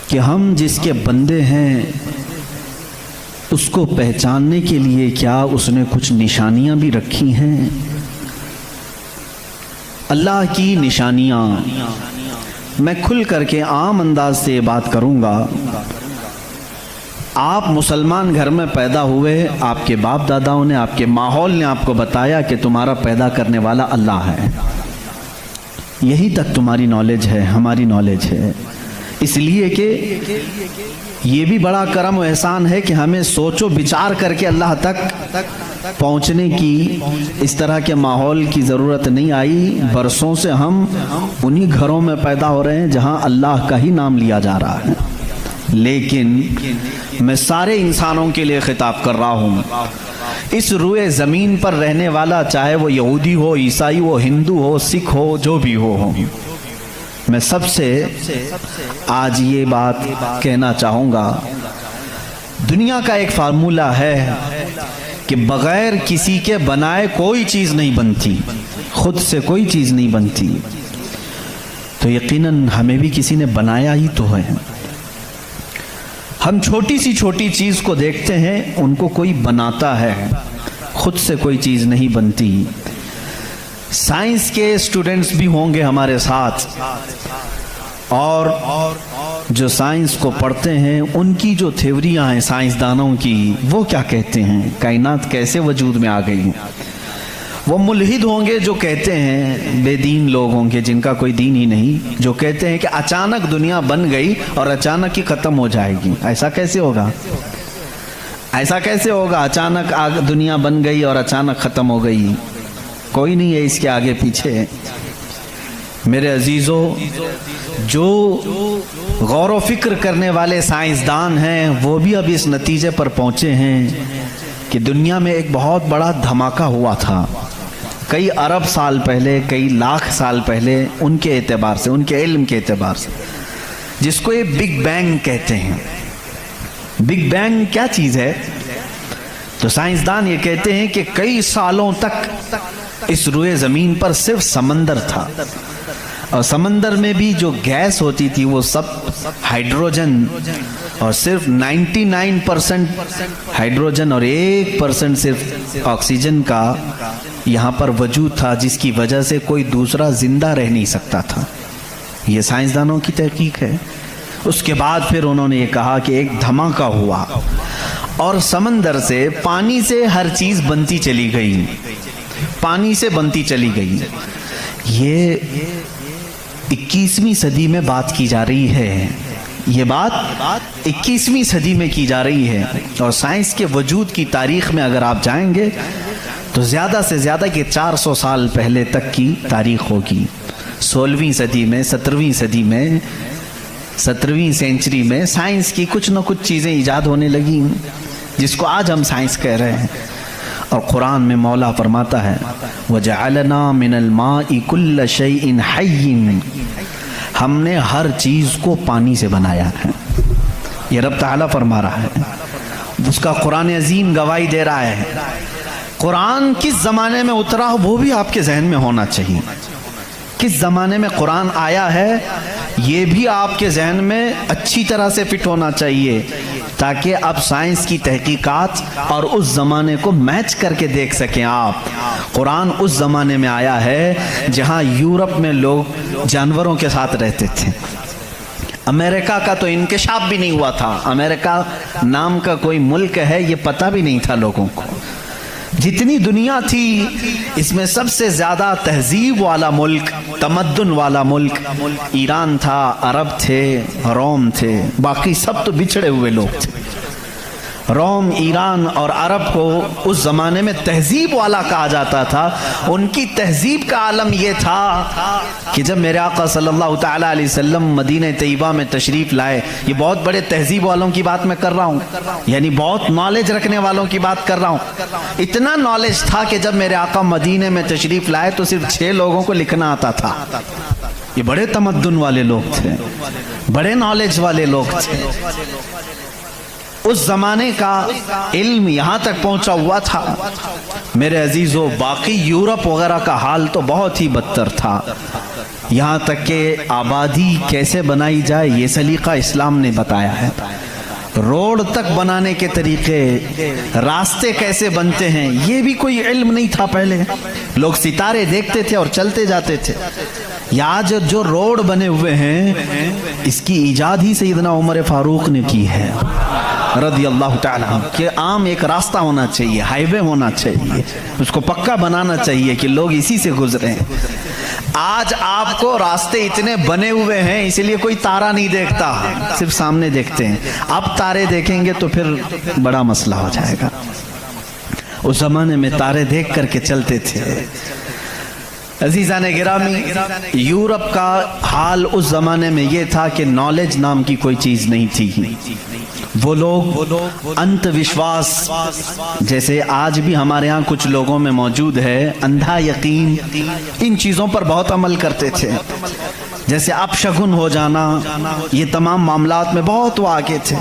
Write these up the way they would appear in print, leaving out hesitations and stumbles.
کہ ہم جس کے بندے ہیں اس کو پہچاننے کے لیے کیا اس نے کچھ نشانیاں بھی رکھی ہیں؟ اللہ کی نشانیاں میں کھل کر کے عام انداز سے بات کروں گا۔ آپ مسلمان گھر میں پیدا ہوئے، آپ کے باپ داداؤں نے، آپ کے ماحول نے آپ کو بتایا کہ تمہارا پیدا کرنے والا اللہ ہے، یہی تک تمہاری نالج ہے، ہماری نالج ہے۔ اس لیے کہ یہ بھی بڑا کرم و احسان ہے کہ ہمیں سوچ و بچار کر کے اللہ تک پہنچنے کی اس طرح کے ماحول کی ضرورت نہیں آئی۔ برسوں سے ہم انہی گھروں میں پیدا ہو رہے ہیں جہاں اللہ کا ہی نام لیا جا رہا ہے۔ لیکن میں سارے انسانوں کے لیے خطاب کر رہا ہوں، اس روئے زمین پر رہنے والا، چاہے وہ یہودی ہو، عیسائی ہو، ہندو ہو، سکھ ہو، جو بھی ہو، میں سب سے آج یہ بات کہنا چاہوں گا، دنیا کا ایک فارمولہ ہے کہ بغیر کسی کے بنائے کوئی چیز نہیں بنتی، خود سے کوئی چیز نہیں بنتی، تو یقیناً ہمیں بھی کسی نے بنایا ہی تو ہے۔ ہم چھوٹی سی چھوٹی چیز کو دیکھتے ہیں، ان کو کوئی بناتا ہے، خود سے کوئی چیز نہیں بنتی۔ سائنس کے اسٹوڈنٹس بھی ہوں گے ہمارے ساتھ، اور جو سائنس کو پڑھتے ہیں ان کی جو تھیوریاں ہیں سائنسدانوں کی، وہ کیا کہتے ہیں، کائنات کیسے وجود میں آ گئی۔ وہ ملحد ہوں گے جو کہتے ہیں، بے دین لوگ ہوں گے جن کا کوئی دین ہی نہیں، جو کہتے ہیں کہ اچانک دنیا بن گئی اور اچانک ہی ختم ہو جائے گی۔ ایسا کیسے ہوگا؟ ایسا کیسے ہوگا؟ اچانک دنیا بن گئی اور اچانک ختم ہو گئی، کوئی نہیں ہے اس کے آگے پیچھے۔ میرے عزیزو، جو غور و فکر کرنے والے سائنسدان ہیں وہ بھی اب اس نتیجے پر پہنچے ہیں کہ دنیا میں ایک بہت بڑا دھماکہ ہوا تھا کئی ارب سال پہلے، کئی لاکھ سال پہلے، ان کے اعتبار سے، ان کے علم کے اعتبار سے، جس کو یہ بگ بینگ کہتے ہیں۔ بگ بینگ کیا چیز ہے؟ تو سائنسدان یہ کہتے ہیں کہ کئی سالوں تک اس روئے زمین پر صرف سمندر تھا، اور سمندر میں بھی جو گیس ہوتی تھی وہ سب ہائیڈروجن، اور صرف 99% ہائیڈروجن اور 1% صرف آکسیجن کا یہاں پر وجود تھا، جس کی وجہ سے کوئی دوسرا زندہ رہ نہیں سکتا تھا۔ یہ سائنسدانوں کی تحقیق ہے۔ اس کے بعد پھر انہوں نے یہ کہا کہ ایک دھماکہ ہوا اور سمندر سے، پانی سے ہر چیز بنتی چلی گئی، پانی سے بنتی چلی گئی۔ یہ 21ویں صدی میں بات کی جا رہی ہے، یہ بات 21ویں صدی میں کی جا رہی ہے، اور سائنس کے وجود کی تاریخ میں اگر آپ جائیں گے تو زیادہ سے زیادہ کہ 400 سال پہلے تک کی تاریخ ہوگی۔ 16ویں صدی میں، 17ویں صدی میں، 17ویں سینچری میں سائنس کی کچھ نہ کچھ چیزیں ایجاد ہونے لگی جس کو آج ہم سائنس کہہ رہے ہیں۔ اور قرآن میں مولا فرماتا ہے وَجَعَلْنَا مِنَ الْمَاءِ كُلَّ شَيْءٍ حَيٍّ، ہم نے ہر چیز کو پانی سے بنایا ہے۔ یہ رب تعالیٰ فرما رہا ہے، اس کا قرآن عظیم گواہی دے رہا ہے۔ قرآن کس زمانے میں اترا وہ بھی آپ کے ذہن میں ہونا چاہیے، کس زمانے میں قرآن آیا ہے یہ بھی آپ کے ذہن میں اچھی طرح سے فٹ ہونا چاہیے، تاکہ اب سائنس کی تحقیقات اور اس زمانے کو میچ کر کے دیکھ سکیں آپ۔ قرآن اس زمانے میں آیا ہے جہاں یورپ میں لوگ جانوروں کے ساتھ رہتے تھے۔ امریکہ کا تو انکشاف بھی نہیں ہوا تھا، امریکہ نام کا کوئی ملک ہے یہ پتہ بھی نہیں تھا لوگوں کو۔ جتنی دنیا تھی اس میں سب سے زیادہ تہذیب والا ملک، تمدن والا ملک ایران تھا، عرب تھے، روم تھے، باقی سب تو بچھڑے ہوئے لوگ تھے۔ روم، ایران اور عرب کو اس زمانے میں تہذیب والا کہا جاتا تھا۔ ان کی تہذیب کا عالم یہ تھا کہ جب میرے آقا صلی اللہ تعالیٰ علیہ وسلم مدینہ طیبہ میں تشریف لائے، یہ بہت بڑے تہذیب والوں کی بات میں کر رہا ہوں، یعنی بہت نالج رکھنے والوں کی بات کر رہا ہوں۔ اتنا نالج تھا کہ جب میرے آقا مدینہ میں تشریف لائے تو صرف 6 لوگوں کو لکھنا آتا تھا۔ یہ بڑے تمدن والے لوگ تھے، بڑے نالج والے لوگ تھے۔ اس زمانے کا علم یہاں تک پہنچا ہوا تھا میرے عزیزو، باقی یورپ وغیرہ کا حال تو بہت ہی بدتر تھا. یہاں تک کہ آبادی کیسے بنائی جائے یہ سلیقہ اسلام نے بتایا ہے. روڈ تک بنانے کے طریقے، راستے کیسے بنتے ہیں، یہ بھی کوئی علم نہیں تھا پہلے. لوگ ستارے دیکھتے تھے اور چلتے جاتے تھے. آج جو روڈ بنے ہوئے ہیں اس کی ایجاد ہی سیدنا عمر فاروق نے کی ہے رضی اللہ تعالیٰ، کہ عام ایک راستہ ہونا چاہیے، ہائی وے ہونا چاہیے، اس کو پکا بنانا چاہیے کہ لوگ اسی سے گزریں. آج آپ کو راستے اتنے بنے ہوئے ہیں اس لیے کوئی تارا نہیں دیکھتا، صرف سامنے دیکھتے ہیں. اب تارے دیکھیں گے تو پھر بڑا مسئلہ ہو جائے گا. اس زمانے میں تارے دیکھ کر کے چلتے تھے. عزیزان گرامی، یورپ کا حال اس زمانے میں یہ تھا کہ نالج نام کی کوئی چیز نہیں تھی. وہ لوگ انت وشواس، جیسے آج بھی ہمارے ہاں کچھ لوگوں میں موجود ہے، اندھا یقین، ان چیزوں پر بہت عمل کرتے تھے. جیسے اپشگن ہو جانا، یہ تمام معاملات میں بہت وہ آگے تھے.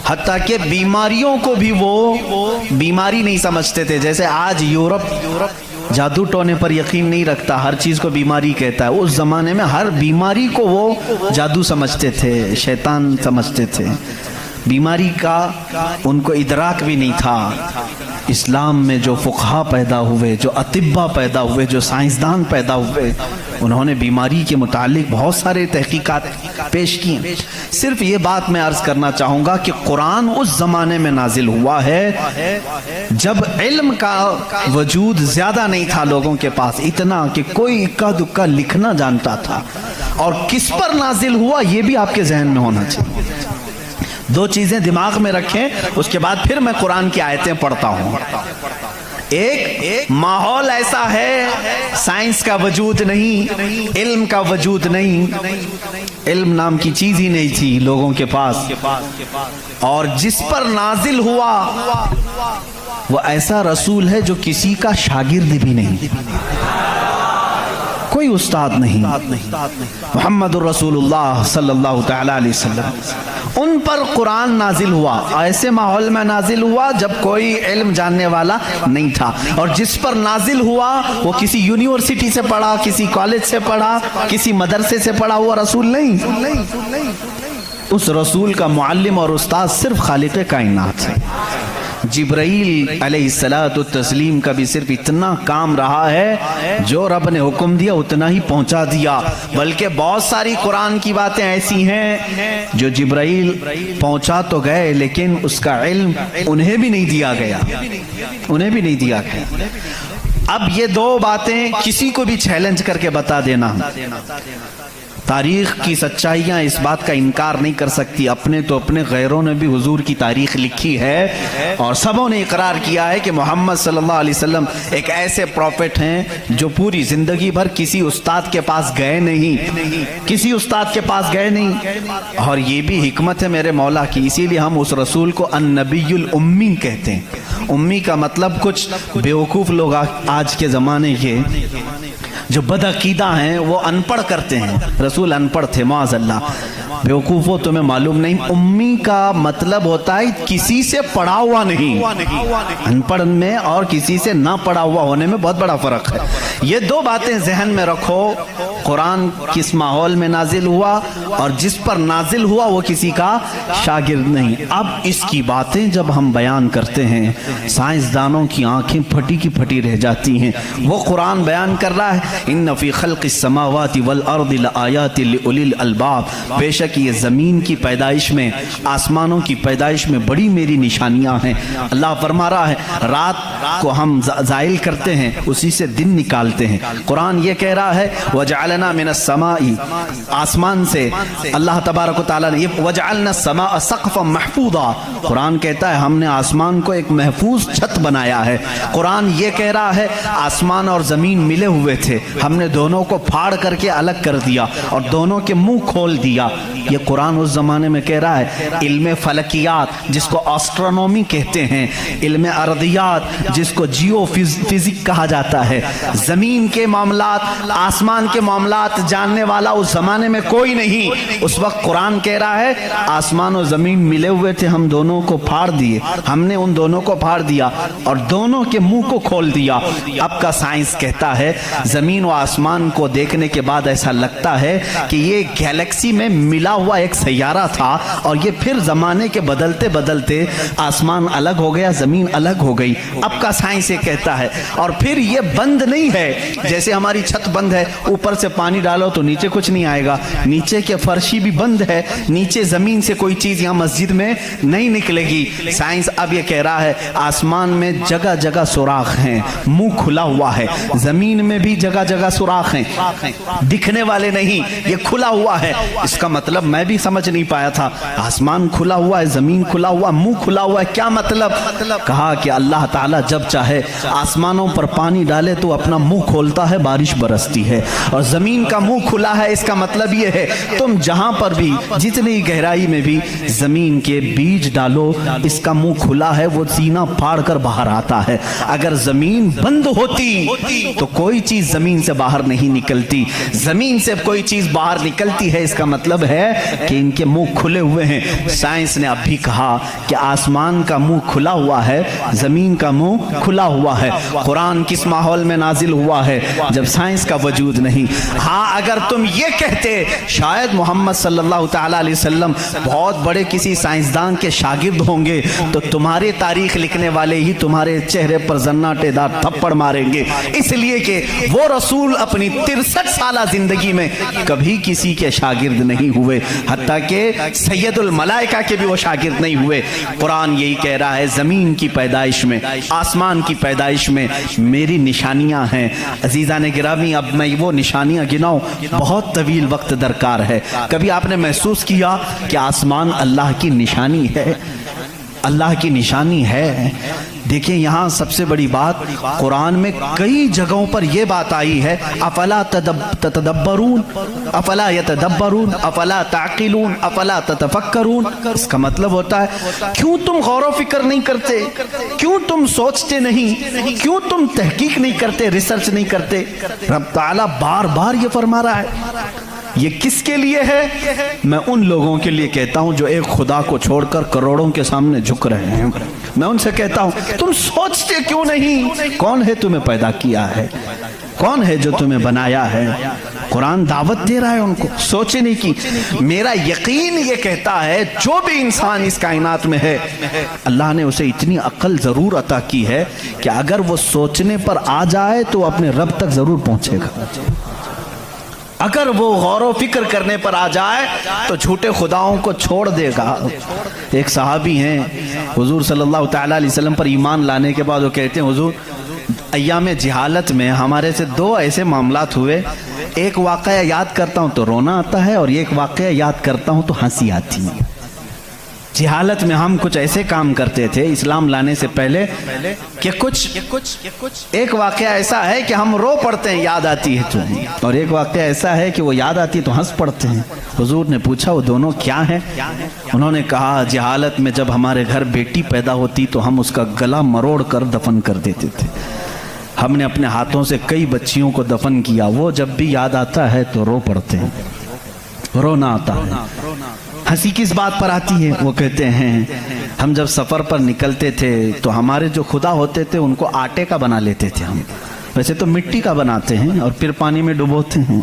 حتیٰ کہ بیماریوں کو بھی وہ بیماری نہیں سمجھتے تھے. جیسے آج یورپ جادو ٹونے پر یقین نہیں رکھتا، ہر چیز کو بیماری کہتا ہے. اس زمانے میں ہر بیماری کو وہ جادو سمجھتے تھے، شیطان سمجھتے تھے. بیماری کا ان کو ادراک بھی نہیں تھا. اسلام میں جو فقہا پیدا ہوئے، جو اطباء پیدا ہوئے، جو سائنسدان پیدا ہوئے، انہوں نے بیماری کے متعلق بہت سارے تحقیقات پیش کی. صرف یہ بات میں عرض کرنا چاہوں گا کہ قرآن اس زمانے میں نازل ہوا ہے جب علم کا وجود زیادہ نہیں تھا لوگوں کے پاس، اتنا کہ کوئی اکا دکا لکھنا جانتا تھا. اور کس پر نازل ہوا یہ بھی آپ کے ذہن میں ہونا چاہیے. دو چیزیں دماغ میں رکھیں، اس کے بعد پھر میں قرآن کی آیتیں پڑھتا ہوں. ایک ماحول ایسا ہے، سائنس کا وجود نہیں، علم کا وجود نہیں، علم نام کی چیز ہی نہیں تھی لوگوں کے پاس. اور جس پر نازل ہوا وہ ایسا رسول ہے جو کسی کا شاگرد بھی نہیں، کوئی استاد نہیں. محمد الرسول اللہ صلی اللہ تعالی علیہ وسلم، ان پر قرآن نازل ہوا. ایسے ماحول میں نازل ہوا جب کوئی علم جاننے والا نہیں تھا. اور جس پر نازل ہوا وہ کسی یونیورسٹی سے پڑھا، کسی کالج سے پڑھا، کسی مدرسے سے پڑھا ہوا رسول نہیں. اس رسول کا معلم اور استاد صرف خالق کائنات ہے. جبرائیل علیہ الصلاۃ والتسلیم کا بھی صرف اتنا کام رہا ہے، جو رب نے حکم دیا اتنا ہی پہنچا دیا. بلکہ بہت ساری قرآن کی باتیں ایسی ہیں جو جبرائیل پہنچا تو گئے لیکن اس کا علم انہیں بھی نہیں دیا گیا، انہیں بھی نہیں دیا گیا. اب یہ دو باتیں کسی کو بھی چیلنج کر کے بتا دینا، تاریخ کی سچائیاں اس بات کا انکار نہیں کر سکتی. اپنے تو اپنے، غیروں نے بھی حضور کی تاریخ لکھی ہے اور سبوں نے اقرار کیا ہے کہ محمد صلی اللہ علیہ وسلم ایک ایسے پروفٹ ہیں جو پوری زندگی بھر کسی استاد کے پاس گئے نہیں، کسی استاد کے پاس گئے نہیں. اور یہ بھی حکمت ہے میرے مولا کی، اسی لیے ہم اس رسول کو النبی الامی کہتے ہیں. امی کا مطلب کچھ بیوقوف لوگ آج کے زمانے کے جو بدعقیدہ ہیں وہ ان پڑھ کرتے ہیں. رسول ان پڑھ تھے، معاذ اللہ. بیوقوف ہو تمہیں معلوم نہیں، امی کا مطلب ہوتا ہے کسی سے پڑھا ہوا نہیں. ان پڑھ میں اور کسی سے نہ پڑھا ہوا ہونے میں بہت بڑا فرق ہے. یہ دو باتیں ذہن میں رکھو. قرآن کس ماحول میں نازل ہوا اور جس پر نازل ہوا وہ کسی کا شاگرد نہیں. اب اس کی باتیں جب ہم بیان کرتے ہیں سائنسدانوں کی آنکھیں پھٹی کی پھٹی رہ جاتی ہیں. وہ قرآن بیان کر رہا ہے ان فی خلق السماوات والارض لآیات لأولی الالباب، بے شک یہ زمین کی پیدائش میں، آسمانوں کی پیدائش میں بڑی میری نشانیاں ہیں. اللہ فرما رہا ہے رات کو ہم زائل کرتے ہیں، اسی سے دن نکالتے ہیں. قرآن یہ کہہ رہا ہے وجعلنا من السماء، آسمان سے اللہ تبارک و تعالیٰ نے یہ وجعلنا السماء سقفا محفوظا، قرآن کہتا ہے ہم نے آسمان کو ایک محفوظ چھت بنایا ہے. قرآن یہ کہہ رہا ہے آسمان اور زمین ملے ہوئے تھے، ہم نے دونوں کو پھاڑ کر کے الگ کر دیا اور دونوں کے منہ کھول دیا. یہ قرآن اس زمانے میں کہہ رہا ہے علم فلکیات جس کو آسٹرونومی کہتے ہیں، علم ارضیات جس کو جیو فزک کہا جاتا ہے، زمین کے معاملات آسمان کے معاملات جاننے والا اس زمانے میں کوئی نہیں۔ اس وقت قرآن کہہ رہا ہے آسمان و زمین ملے ہوئے تھے، ہم دونوں کو پھاڑ دیے، ہم نے ان دونوں کو پھاڑ دیا اور دونوں کے منہ کو کھول دیا۔ اب کا سائنس کہتا ہے زمین و آسمان کو دیکھنے کے بعد ایسا لگتا ہے کہ یہ گیلیکسی میں ملا ہوا ایک سیارہ تھا اور یہ پھر زمانے کے بدلتے بدلتے آسمان الگ ہو گیا، زمین الگ ہو گئی۔ اب کا سائنس یہ کہتا ہے، اور پھر یہ بند نہیں ہے جیسے ہماری چھت بند ہے، اوپر سے پانی ڈالو تو نیچے کچھ نہیں آئے گا، نیچے کے فرشی بھی بند ہے، نیچے زمین سے کوئی چیز یہاں مسجد میں نہیں نکلے گی۔ سائنس اب یہ کہہ رہا ہے آسمان میں جگہ جگہ سوراخ ہیں، منہ کھلا ہوا ہے، زمین میں بھی جگہ جگہ سوراخ ہیں، دکھنے والے نہیں، یہ کھلا ہوا ہے۔ اس کا مطلب میں بھی سمجھ نہیں پایا تھا، آسمان کھلا ہوا ہے، زمین کھلا ہوا، منہ کھلا ہوا ہے، کیا مطلب؟ کہا کہ اللہ تعالیٰ جب چاہے آسمانوں پر پانی ڈالے تو اپنا منہ کھولتا ہے، بارش برستی ہے، اور زمین کا منہ کھلا ہے، اس کا مطلب یہ ہے تم جہاں پر بھی جتنی گہرائی میں بھی زمین کے بیج ڈالو، اس کا منہ کھلا ہے، وہ سینہ پھاڑ کر باہر آتا ہے۔ اگر زمین بند ہوتی تو کوئی چیز زمین سے باہر نہیں نکلتی، زمین سے کوئی چیز باہر نکلتی ہے، اس کا مطلب ہے کہ ان کے منہ کھلے ہوئے ہیں۔ سائنس نے اب بھی کہا کہ آسمان کا منہ کھلا ہوا ہے، زمین کا منہ کھلا ہوا ہے۔ قرآن کس ماحول میں نازل ہوا ہے؟ جب سائنس کا وجود نہیں۔ ہاں اگر تم یہ کہتے شاید محمد صلی اللہ تعالیٰ علیہ وسلم بہت بڑے کسی سائنسدان کے شاگرد ہوں گے تو تمہارے تاریخ لکھنے والے ہی تمہارے چہرے پر زناٹے دار تھپڑ ماریں گے، اس لیے کہ وہ رسول اپنی 63 سالہ زندگی میں کبھی کسی کے شاگرد نہیں ہوئے، حتیٰ کہ سید الملائکہ کے بھی وہ شاگرد نہیں ہوئے۔ قرآن یہی کہہ رہا ہے زمین کی پیدائش میں، آسمان کی پیدائش میں میری نشانیاں ہیں۔ عزیزان گرامی اب میں وہ نشانیاں گناؤں بہت طویل وقت درکار ہے۔ کبھی آپ نے محسوس کیا کہ آسمان اللہ کی نشانی ہے؟ اللہ کی نشانی ہے۔ دیکھیں یہاں سب سے بڑی بات قرآن میں کئی جگہوں پر یہ بات آئی ہے افلا تتدبرون افلا یتدبرون افلا تعقلون افلا تتفکرون۔ اس کا مطلب ہوتا ہے کیوں تم غور و فکر نہیں کرتے، کیوں تم سوچتے نہیں، کیوں تم تحقیق نہیں کرتے، ریسرچ نہیں کرتے؟ رب تعالیٰ بار بار یہ فرما رہا ہے۔ یہ کس کے لیے ہے؟ میں ان لوگوں کے لیے کہتا ہوں جو ایک خدا کو چھوڑ کر کروڑوں کے سامنے جھک رہے ہیں۔ میں ان سے کہتا ہوں تم سوچتے کیوں نہیں؟ کون ہے تمہیں پیدا کیا ہے؟ کون ہے جو تمہیں بنایا ہے؟ قرآن دعوت دے رہا ہے ان کو، سوچنے کی۔ میرا یقین یہ کہتا ہے جو بھی انسان اس کائنات میں ہے اللہ نے اسے اتنی عقل ضرور عطا کی ہے کہ اگر وہ سوچنے پر آ جائے تو اپنے رب تک ضرور پہنچے گا۔ اگر وہ غور و فکر کرنے پر آ جائے تو جھوٹے خداؤں کو چھوڑ دے گا۔ ایک صحابی ہیں حضور صلی اللہ تعالیٰ علیہ وسلم پر ایمان لانے کے بعد وہ کہتے ہیں حضور ایام جہالت میں ہمارے سے 2 ایسے معاملات ہوئے، ایک واقعہ یاد کرتا ہوں تو رونا آتا ہے اور ایک واقعہ یاد کرتا ہوں تو ہنسی آتی ہے۔ جہالت میں ہم کچھ ایسے کام کرتے تھے اسلام لانے سے پہلے کہ ایک واقعہ ایسا ہے کہ ہم رو پڑتے ہیں یاد آتی ہے تو، اور ایک واقعہ ایسا ہے کہ وہ یاد آتی ہے تو ہنس پڑتے ہیں۔ حضور نے پوچھا وہ دونوں کیا ہیں؟ انہوں نے کہا جہالت میں جب ہمارے گھر بیٹی پیدا ہوتی تو ہم اس کا گلا مروڑ کر دفن کر دیتے تھے۔ ہم نے اپنے ہاتھوں سے کئی بچیوں کو دفن کیا، وہ جب بھی یاد آتا ہے تو رو پڑتے ہیں، رونا آتا ہے۔ ہنسی کس بات پر آتی ہے؟ وہ کہتے ہیں ہم جب سفر پر نکلتے تھے تو ہمارے جو خدا ہوتے تھے ان کو آٹے کا بنا لیتے تھے، ہم ویسے تو مٹی کا بناتے ہیں اور پھر پانی میں ڈبوتے ہیں۔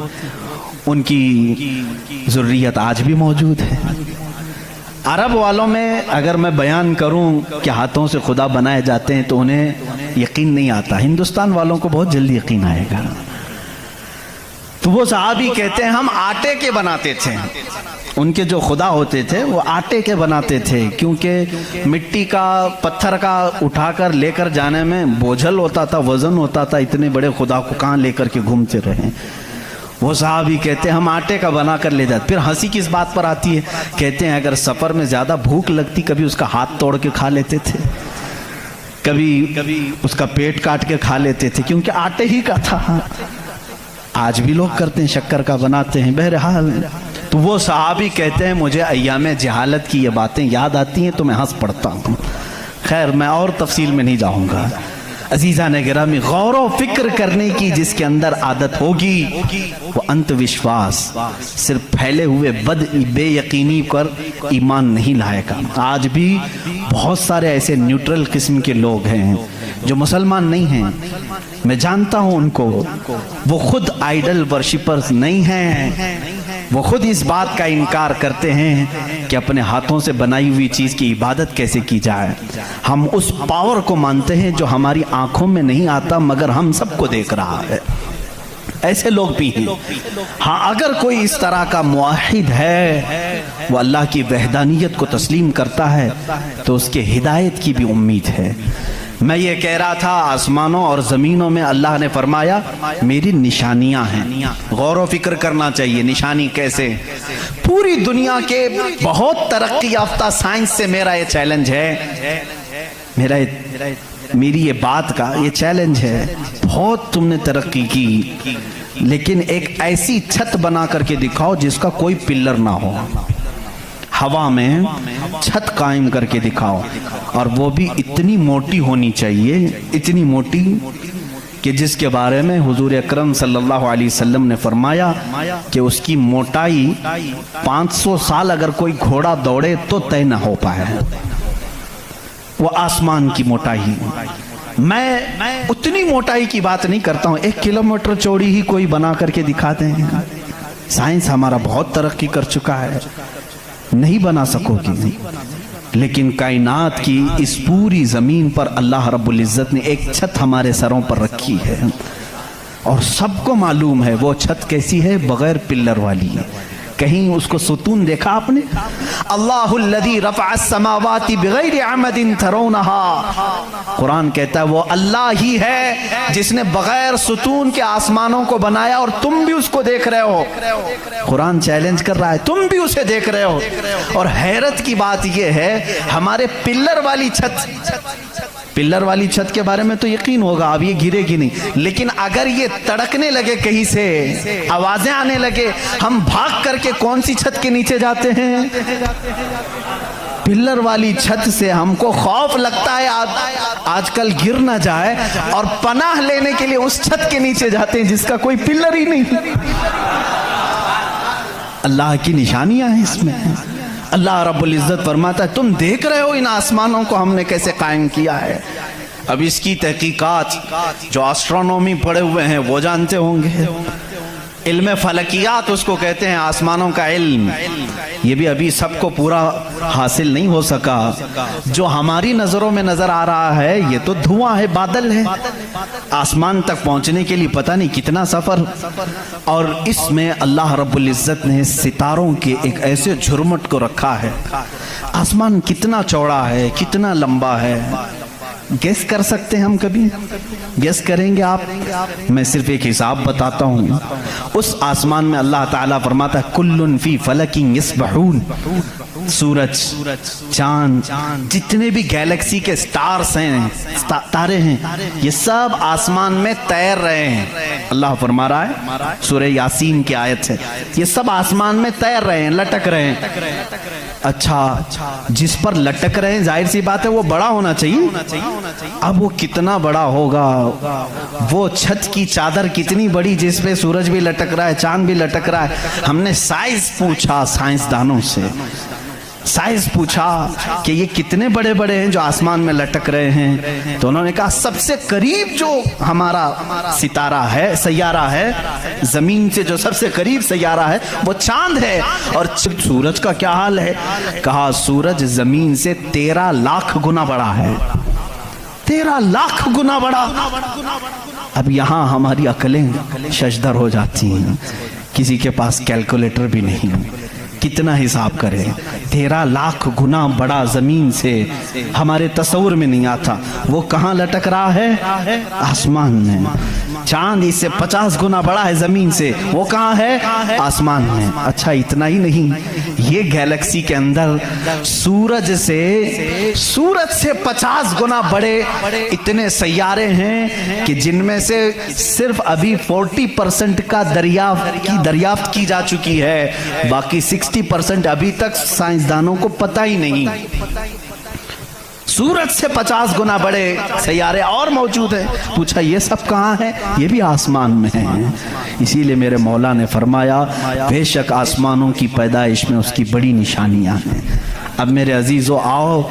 ان کی ذریت آج بھی موجود ہے۔ عرب والوں میں اگر میں بیان کروں کہ ہاتھوں سے خدا بنائے جاتے ہیں تو انہیں یقین نہیں آتا، ہندوستان والوں کو بہت جلدی یقین آئے گا۔ تو وہ صحابی کہتے ہیں ہم آٹے کے بناتے تھے، ان کے جو خدا ہوتے تھے وہ آٹے کے بناتے تھے، کیونکہ مٹی کا پتھر کا اٹھا کر لے کر جانے میں بوجھل ہوتا تھا، وزن ہوتا تھا، اتنے بڑے خدا کو کہاں لے کر کے گھومتے رہے۔ وہ صحابی کہتے ہیں ہم آٹے کا بنا کر لے جاتے۔ پھر ہنسی کس بات پر آتی ہے؟ کہتے ہیں اگر سفر میں زیادہ بھوک لگتی کبھی اس کا ہاتھ توڑ کے کھا لیتے تھے، کبھی اس کا پیٹ کاٹ کے کھا لیتے تھے، کیونکہ آٹے ہی کا تھا۔ آج بھی لوگ کرتے ہیں، شکر کا بناتے ہیں۔ بہرحال تو وہ صحابی کہتے ہیں مجھے ایام جہالت کی یہ باتیں یاد آتی ہیں تو میں ہنس پڑتا ہوں. خیر میں اور تفصیل میں نہیں جاؤں گا. عزیزان گرامی، غور و فکر کرنے کی جس کے اندر عادت ہوگی وہ انت وشواس صرف پھیلے ہوئے بے یقینی پر ایمان نہیں لائے گا. آج بھی بہت سارے ایسے نیوٹرل قسم کے لوگ ہیں جو مسلمان نہیں ہیں، میں جانتا ہوں ان کو، وہ خود آئیڈل ورشپرز نہیں ہیں، وہ خود اس بات کا انکار کرتے ہیں کہ اپنے ہاتھوں سے بنائی ہوئی چیز کی عبادت کیسے کی جائے. ہم اس پاور کو مانتے ہیں جو ہماری آنکھوں میں نہیں آتا مگر ہم سب کو دیکھ رہا ہے. ایسے لوگ بھی ہیں. ہاں اگر کوئی اس طرح کا موحد ہے، وہ اللہ کی وحدانیت کو تسلیم کرتا ہے تو اس کے ہدایت کی بھی امید ہے. میں یہ کہہ رہا تھا آسمانوں اور زمینوں میں اللہ نے فرمایا میری نشانیاں ہیں. غور و فکر کرنا چاہیے نشانی کیسے. پوری دنیا کے بہت ترقی یافتہ سائنس سے میرا یہ چیلنج ہے، میری یہ بات کا یہ چیلنج ہے. بہت تم نے ترقی کی لیکن ایک ایسی چھت بنا کر کے دکھاؤ جس کا کوئی پلر نہ ہو. ہوا میں چھت قائم کر کے دکھاؤ، اور وہ بھی اتنی موٹی ہونی چاہیے، اتنی موٹی کہ جس کے بارے میں حضور اکرم صلی اللہ علیہ وسلم نے فرمایا کہ اس کی موٹائی 500 سال اگر کوئی گھوڑا دوڑے تو طے نہ ہو پائے. وہ آسمان کی موٹائی. میں اتنی موٹائی کی بات نہیں کرتا ہوں، 1 کلومیٹر چوڑی ہی کوئی بنا کر کے دکھا دیں. سائنس ہمارا بہت ترقی کر چکا ہے، نہیں بنا سکو گی. لیکن کائنات کی اس پوری زمین پر اللہ رب العزت نے ایک چھت ہمارے سروں پر رکھی ہے، اور سب کو معلوم ہے وہ چھت کیسی ہے، بغیر پلر والی. کہیں اس کو ستون دیکھا آپ نے؟ اللہ الذی رفع السماوات بغیر عمد ترونها. قرآن کہتا ہے وہ اللہ ہی ہے جس نے بغیر ستون کے آسمانوں کو بنایا، اور تم بھی اس کو دیکھ رہے ہو. قرآن چیلنج کر رہا ہے تم بھی اسے دیکھ رہے ہو. اور حیرت کی بات یہ ہے ہمارے پلر والی چھت کے بارے میں تو یقین ہوگا اب یہ گرے گی نہیں، لیکن اگر یہ تڑکنے لگے کہیں سے، آوازیں آنے لگے، ہم بھاگ کر کے کون سی چھت کے نیچے جاتے ہیں؟ پلر والی چھت سے ہم کو خوف لگتا ہے آج کل گر نہ جائے، اور پناہ لینے کے لیے اس چھت کے نیچے جاتے ہیں جس کا کوئی پلر ہی نہیں. اللہ کی نشانیاں ہیں اس میں. اللہ رب العزت فرماتا ہے تم دیکھ رہے ہو ان آسمانوں کو ہم نے کیسے قائم کیا ہے. اب اس کی تحقیقات جو آسٹرونومی پڑھے ہوئے ہیں وہ جانتے ہوں گے. علم فلکیات اس کو کہتے ہیں، آسمانوں کا علم. یہ بھی ابھی سب کو پورا حاصل نہیں ہو سکا. جو ہماری نظروں میں نظر آ رہا ہے یہ تو دھواں ہے، بادل ہے. آسمان تک پہنچنے کے لیے پتہ نہیں کتنا سفر. اور اس میں اللہ رب العزت نے ستاروں کے ایک ایسے جھرمٹ کو رکھا ہے. آسمان کتنا چوڑا ہے، کتنا لمبا ہے، گیس کر سکتے ہیں ہم؟ کبھی گیس کریں گے آپ؟ میں صرف ایک حساب بتاتا ہوں. اس آسمان میں اللہ تعالیٰ فرماتا ہے کلن فی فلک یسبحون. سورج، چاند، جتنے بھی گیلیکسی کے سٹارز ہیں، تارے ہیں، یہ سب آسمان میں تیر رہے ہیں. اللہ فرما رہا ہے، سورہ یاسین کی آیت ہے، یہ سب آسمان میں تیر رہے ہیں، لٹک رہے ہیں. اچھا، جس پر لٹک رہے ہیں ظاہر سی بات ہے وہ بڑا ہونا چاہیے. اب وہ کتنا بڑا ہوگا؟ وہ چھت کی چادر کتنی بڑی جس پہ سورج بھی لٹک رہا ہے، چاند بھی لٹک رہا ہے. ہم نے سائز پوچھا سائنسدانوں سے، سائز پوچھا کہ یہ کتنے بڑے بڑے ہیں جو آسمان میں لٹک رہے ہیں. تو انہوں نے کہا سب سے قریب جو ہمارا ستارہ ہے، سیارہ ہے، زمین سے جو سب سے قریب سیارہ ہے وہ چاند ہے. اور سورج کا کیا حال ہے؟ کہا سورج زمین سے 13 لاکھ گنا بڑا ہے. 13 لاکھ گنا بڑا. اب یہاں ہماری عقلیں ششدر ہو جاتی ہیں، کسی کے پاس کیلکولیٹر بھی نہیں، کتنا حساب کرے. 13 لاکھ گنا بڑا زمین سے ہمارے تصور میں نہیں آتا. وہ کہاں لٹک رہا ہے؟ آسمان میں. चांद इससे 50 गुना बड़ा है जमीन से, वो कहाँ है? आसमान में। अच्छा इतना ही नहीं, ये गैलेक्सी के अंदर सूरज से 50 गुना बड़े इतने सैयारे हैं कि जिनमें से सिर्फ अभी 40% का दरियाफ्त की जा चुकी है, बाकी 60% अभी तक साइंसदानों को पता ही नहीं। सूरज से 50 गुना बड़े सैयारे और मौजूद हैं। पूछा ये सब कहाँ है? ये भी आसमान में है। इसीलिए मेरे मौला ने फरमाया बेशक आसमानों की पैदाइश में उसकी बड़ी निशानियां हैं। अब मेरे अजीजों आओ,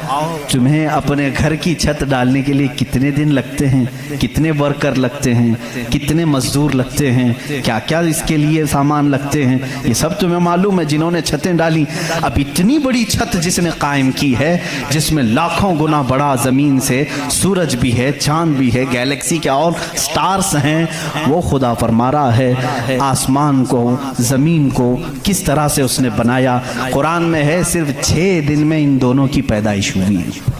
तुम्हें अपने घर की छत डालने के लिए कितने दिन लगते हैं, कितने वर्कर लगते हैं, कितने मजदूर लगते हैं, क्या क्या इसके लिए सामान लगते हैं, ये सब तुम्हें मालूम है जिन्होंने छतें डाली। अब इतनी बड़ी छत जिसने कायम की है, जिसमें लाखों गुना बड़ा जमीन से सूरज भी है, चांद भी है, गैलेक्सी के और स्टार्स हैं, वो खुदा फरमा रहा है आसमान को, जमीन को किस तरह से उसने बनाया। कुरान में है सिर्फ 6 दिन में इन दोनों की पैदाइश हुई है।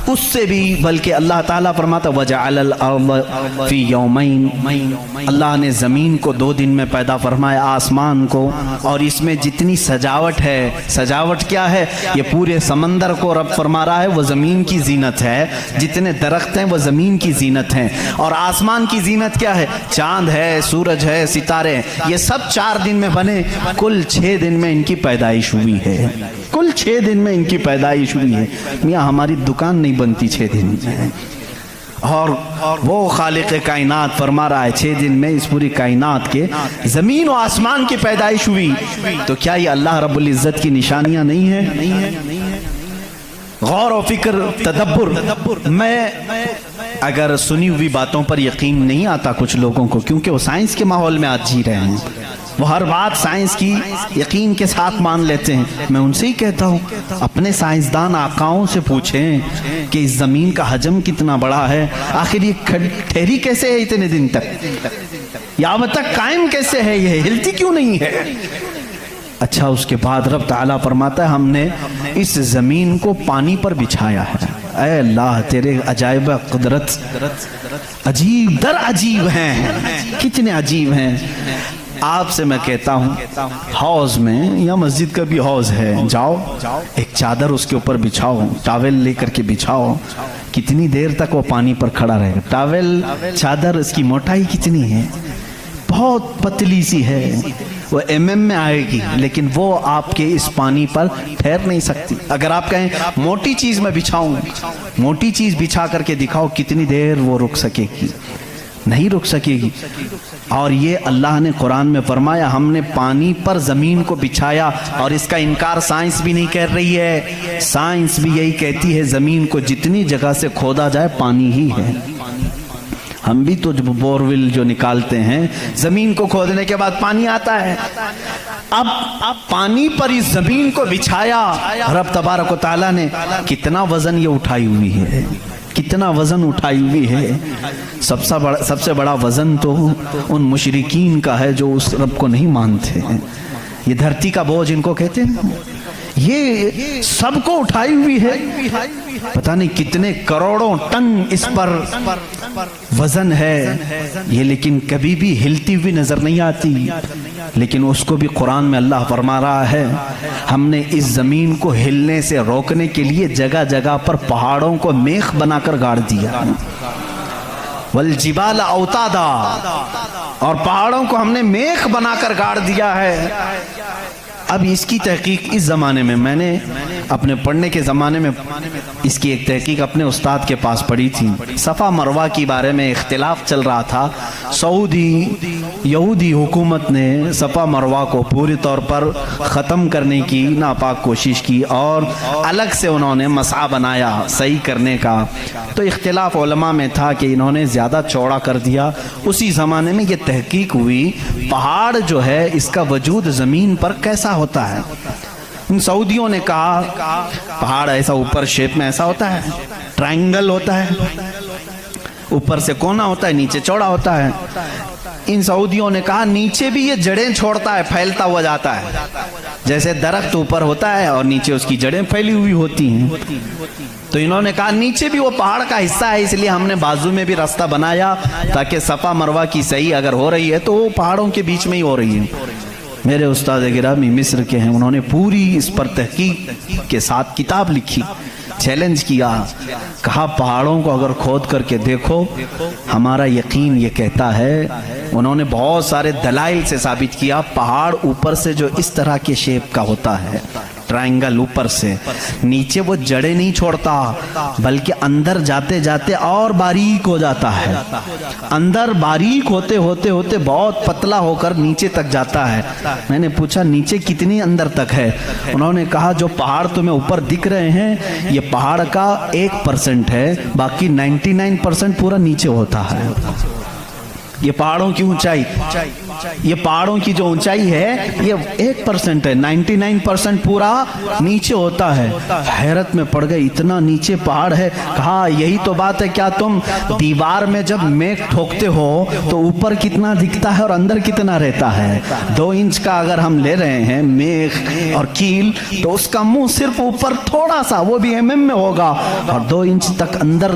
उससे भी बल्कि अल्लाह ताला फरमाता वजअल अर्द फी यौमैन, अल्लाह ने ज़मीन को 2 दिन में पैदा फरमाया, आसमान को, और इसमें जितनी सजावट है, सजावट क्या है? ये पूरे समंदर को रब फरमा रहा है वो ज़मीन की जीनत है, जितने दरख्त हैं वो ज़मीन की जीनत हैं, और आसमान की जीनत क्या है? चांद है, सूरज है, सितारे हैं, ये सब 4 दिन में बने, कुल 6 दिन में इनकी पैदाइश हुई है। कुल 6 दिन में इनकी पैदाइश हुई है। मियाँ हमारी दुकान नहीं बनती 6 दिन में, और वो खालिक कायनात फरमा रहा है 6 दिन में इस पूरी कायनात के जमीन और आसमान की पैदाइश हुई। तो क्या ये अल्लाह रब्बुल इज्जत की निशानियां नहीं है? गौर और फिक्र, तदब्बुर। मैं अगर सुनी हुई बातों पर यकीन नहीं आता कुछ लोगों को, क्योंकि वो साइंस के माहौल में आज जी रहे हैं, वो हर बात साइंस की यकीन के साथ मान लेते हैं। मैं उनसे ही कहता हूँ अपने साइंसदान आकाओं से पूछें कि इस जमीन का हजम कितना बड़ा है, आखिर ये ठहरी कैसे है इतने दिन तक, यावत तक कायम कैसे है, ये हिलती क्यों नहीं है? अच्छा उसके बाद रब ताला फरमाता है हमने इस जमीन को पानी पर बिछाया है। ऐ अल्लाह तेरे अजाइब कुदरत अजीब दर अजीब हैं, कितने अजीब हैं। आपसे मैं कहता हूँ हौज में या मस्जिद का भी हौज है, जाओ एक चादर उसके ऊपर बिछाओ, टॉवेल लेकर के बिछाओ, कितनी देर तक वो पानी पर खड़ा रहेगा। टॉवेल चादर इसकी मोटाई कितनी है? बहुत पतली सी है, वो mm में आएगी, लेकिन वो आपके इस पानी पर ठहर नहीं सकती। अगर आप कहें मोटी चीज में बिछाऊं, मोटी चीज बिछा करके दिखाओ, कितनी देर वो रुक सकेगी? नहीं रुक सकेगी। और ये अल्लाह ने कुरान में फरमाया हमने पानी पर जमीन को बिछाया, और इसका इनकार साइंस भी नहीं कर रही है। साइंस भी यही कहती है जमीन को जितनी जगह से खोदा जाए पानी ही है। हम भी तो बोरवेल जो निकालते हैं जमीन को खोदने के बाद पानी आता है। अब पानी पर इस जमीन को बिछाया रब तबारक व तआला ने, कितना वजन ये उठाई हुई है, कितना वजन उठाई हुई है। सबसे बड़ा वजन तो उन मुशरिकीन का है जो उस रब को नहीं मानते हैं। ये धरती का बोझ इनको कहते हैं, ये सबको उठाई हुई है। पता नहीं कितने करोड़ों टन इस पर वजन है ये, लेकिन कभी भी हिलती हुई नजर नहीं आती। लेकिन उसको भी कुरान में अल्लाह फरमा रहा है हमने इस जमीन को हिलने से रोकने के लिए जगह जगह पर पहाड़ों को मेख बनाकर गाड़ दिया। वल जिबाल औतादा, और पहाड़ों को हमने मेख बनाकर गाड़ दिया है। अब इसकी तहकीक इस ज़माने में मैंने अपने पढ़ने के ज़माने में इसकी एक तहकीक अपने उस्ताद के पास पढ़ी थी। सफ़ा मरवा के बारे में इख्तिलाफ चल रहा था। सऊदी यहूदी हुकूमत ने सफ़ा मरवा को पूरी तौर पर ख़त्म करने की नापाक कोशिश की और अलग से उन्होंने मसआ बनाया सही करने का। तो इख्तिलाफ उलमा में था कि इन्होंने ज़्यादा चौड़ा कर दिया। उसी ज़माने में ये तहकीक हुई पहाड़ जो है इसका वजूद ज़मीन पर कैसा होता है। उन सऊदियों ने कहा पहाड़ ऐसा ऊपर शेप में ऐसा होता है, ट्रायंगल होता है, ऊपर से कोना होता है, नीचे चौड़ा होता है। इन सऊदियों ने कहा नीचे भी ये जड़ें छोड़ता है, फैलता हुआ जाता है। جیسے درخت اوپر ہوتا ہے اور نیچے اس کی جڑیں پھیلی ہوئی ہوتی ہیں. تو انہوں نے کہا نیچے بھی وہ پہاڑ کا حصہ ہے، اس لیے ہم نے بازو میں بھی راستہ بنایا تاکہ صفا مروہ کی صحیح اگر ہو رہی ہے تو وہ پہاڑوں کے بیچ میں ہی ہو رہی ہے. میرے استاد گرامی مصر کے ہیں، انہوں نے پوری اس پر تحقیق کے ساتھ کتاب لکھی، چیلنج کیا، کہا پہاڑوں کو اگر کھود کر کے دیکھو ہمارا یقین یہ کہتا ہے. انہوں نے بہت سارے دلائل سے ثابت کیا پہاڑ اوپر سے جو اس طرح کے شیپ کا ہوتا ہے، ٹرائنگل اوپر سے، نیچے وہ جڑیں نہیں چھوڑتا بلکہ اندر جاتے جاتے اور باریک ہو جاتا ہے، اندر باریک ہوتے ہوتے ہوتے بہت پتلا ہو کر نیچے تک جاتا ہے. میں نے پوچھا نیچے کتنی اندر تک ہے؟ انہوں نے کہا جو پہاڑ تمہیں اوپر دکھ رہے ہیں یہ پہاڑ کا 1% ہے، باقی 99% پورا نیچے ہوتا ہے. یہ پہاڑوں کی اونچائی، یہ پہاڑوں کی جو اونچائی ہے یہ 1% ہے، 99% پورا نیچے ہوتا ہے. حیرت میں پڑ گئے، اتنا نیچے پہاڑ ہے. کہا یہی تو بات ہے، کیا تم دیوار میں جب میخ ٹھوکتے ہو تو اوپر کتنا دکھتا ہے اور اندر کتنا رہتا ہے؟ 2 انچ کا اگر ہم لے رہے ہیں میخ اور کیل تو اس کا منہ صرف اوپر تھوڑا سا، وہ بھی mm میں ہوگا، اور 2 انچ تک اندر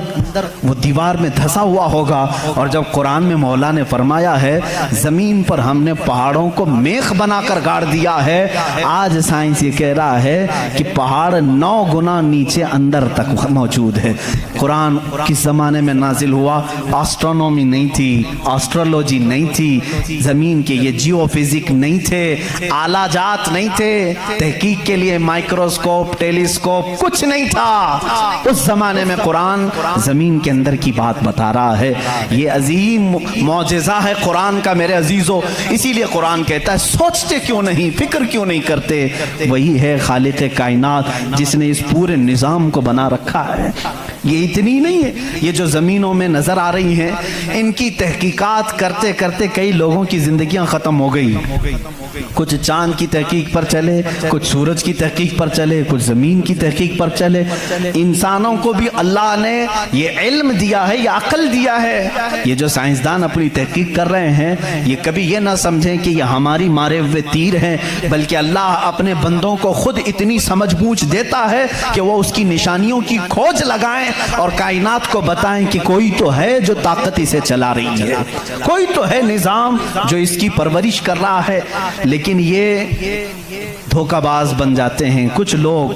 وہ دیوار میں دھسا ہوا ہوگا. اور جب قرآن میں مولا نے فرمایا ہے زمین پر ہم نے پہاڑوں کو میخ بنا کر گاڑ دیا ہے، آج سائنس یہ کہہ رہا ہے کہ پہاڑ 9 گنا نیچے اندر تک موجود ہے. قرآن کس زمانے میں نازل ہوا؟ آسٹرونومی نہیں تھی، آسٹرولوجی نہیں تھی، زمین کے یہ جیو فزک نہیں تھے، آلہ جات نہیں تھے، تحقیق کے لیے مائکروسکوپ ٹیلیسکوپ کچھ نہیں تھا. اس زمانے میں قرآن زمین کے اندر کی بات بتا رہا ہے. یہ عظیم معجزہ ہے قرآن کا میرے عزیزو. اسی لیے قرآن کہتا ہے سوچتے کیوں نہیں، فکر کیوں نہیں کرتے؟ وہی ہے خالق کائنات جس نے اس پورے نظام کو بنا رکھا ہے. یہ اتنی نہیں ہے، یہ جو زمینوں میں نظر آ رہی ہیں ان کی تحقیقات کرتے کرتے کئی لوگوں کی زندگیاں ختم ہو گئی. کچھ چاند کی تحقیق پر چلے، کچھ سورج کی تحقیق پر چلے، کچھ زمین کی تحقیق پر چلے. انسانوں کو بھی اللہ نے یہ علم دیا ہے، یہ عقل دیا ہے. یہ جو سائنسدان اپنی تحقیق کر رہے ہیں یہ کبھی یہ نہ سمجھیں کہ یہ ہماری مارے ہوئے تیر ہیں، بلکہ اللہ اپنے بندوں کو خود اتنی سمجھ بوجھ دیتا ہے کہ وہ اس کی نشانیوں کی کھوج لگائیں اور کائنات کو بتائیں کہ کوئی تو ہے جو طاقت اسے چلا رہی ہے، کوئی تو ہے نظام جو اس کی پرورش کر رہا ہے. لیکن یہ دھوکہ باز بن جاتے ہیں کچھ لوگ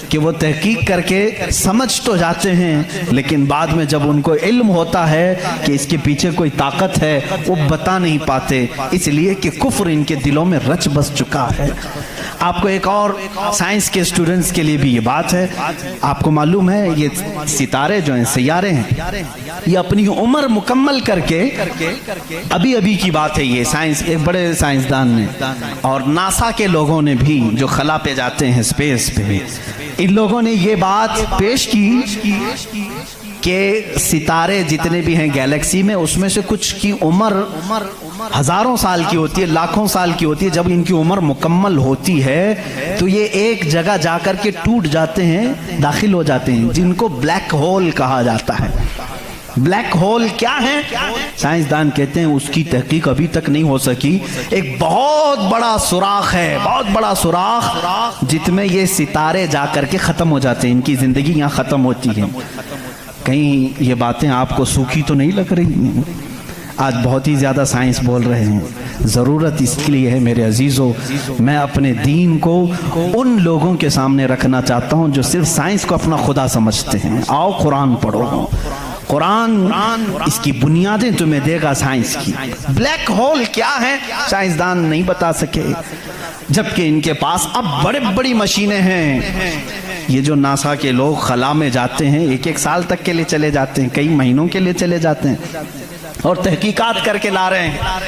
کہ وہ تحقیق کر کے سمجھ تو جاتے ہیں لیکن بعد میں جب ان کو علم ہوتا ہے کہ اس کے پیچھے کوئی طاقت ہے وہ بتا نہیں پاتے، اس لیے کہ کفر ان کے دلوں میں رچ بس چکا ہے. آپ کو ایک اور سائنس کے اسٹوڈنٹس کے لیے بھی یہ بات ہے، آپ کو معلوم ہے یہ ستارے جو ہیں سیارے ہیں یہ اپنی عمر مکمل کر کے ابھی ابھی کی بات ہے، یہ سائنس ایک بڑے سائنسدان نے اور ناسا کے لوگوں نے بھی جو خلا پہ جاتے ہیں اسپیس پہ، ان لوگوں نے یہ بات پیش کی کہ ستارے جتنے بھی ہیں گیلیکسی میں اس میں سے کچھ کی عمر ہزاروں سال کی ہوتی ہے، لاکھوں سال کی ہوتی ہے. جب ان کی عمر مکمل ہوتی ہے تو یہ ایک جگہ جا کر کے ٹوٹ جاتے ہیں، داخل ہو جاتے ہیں، جن کو بلیک ہول کہا جاتا ہے. بلیک ہول کیا ہے؟ سائنسدان کہتے ہیں اس کی تحقیق ابھی تک نہیں ہو سکی. ایک بہت بڑا سوراخ ہے، بہت بڑا سوراخ جس میں یہ ستارے جا کر کے ختم ہو جاتے ہیں، ان کی زندگی یہاں ختم ہوتی ہے. کہیں یہ باتیں آپ کو سوکھی تو نہیں لگ رہی ہیں؟ آج بہت ہی زیادہ سائنس بول رہے ہیں. ضرورت اس کے لیے ہے میرے عزیزو، میں اپنے دین کو ان لوگوں کے سامنے رکھنا چاہتا ہوں جو صرف سائنس کو اپنا خدا سمجھتے ہیں. آؤ قرآن پڑھو، قرآن اس کی بنیادیں تمہیں دے گا سائنس کی. بلیک ہول کیا ہے سائنسدان نہیں بتا سکے، جبکہ ان کے پاس اب بڑے بڑی مشینیں ہیں. یہ جو ناسا کے لوگ خلا میں جاتے ہیں 1 سال تک کے لیے چلے جاتے ہیں، کئی مہینوں کے لیے چلے جاتے ہیں اور تحقیقات کر کے لا رہے ہیں.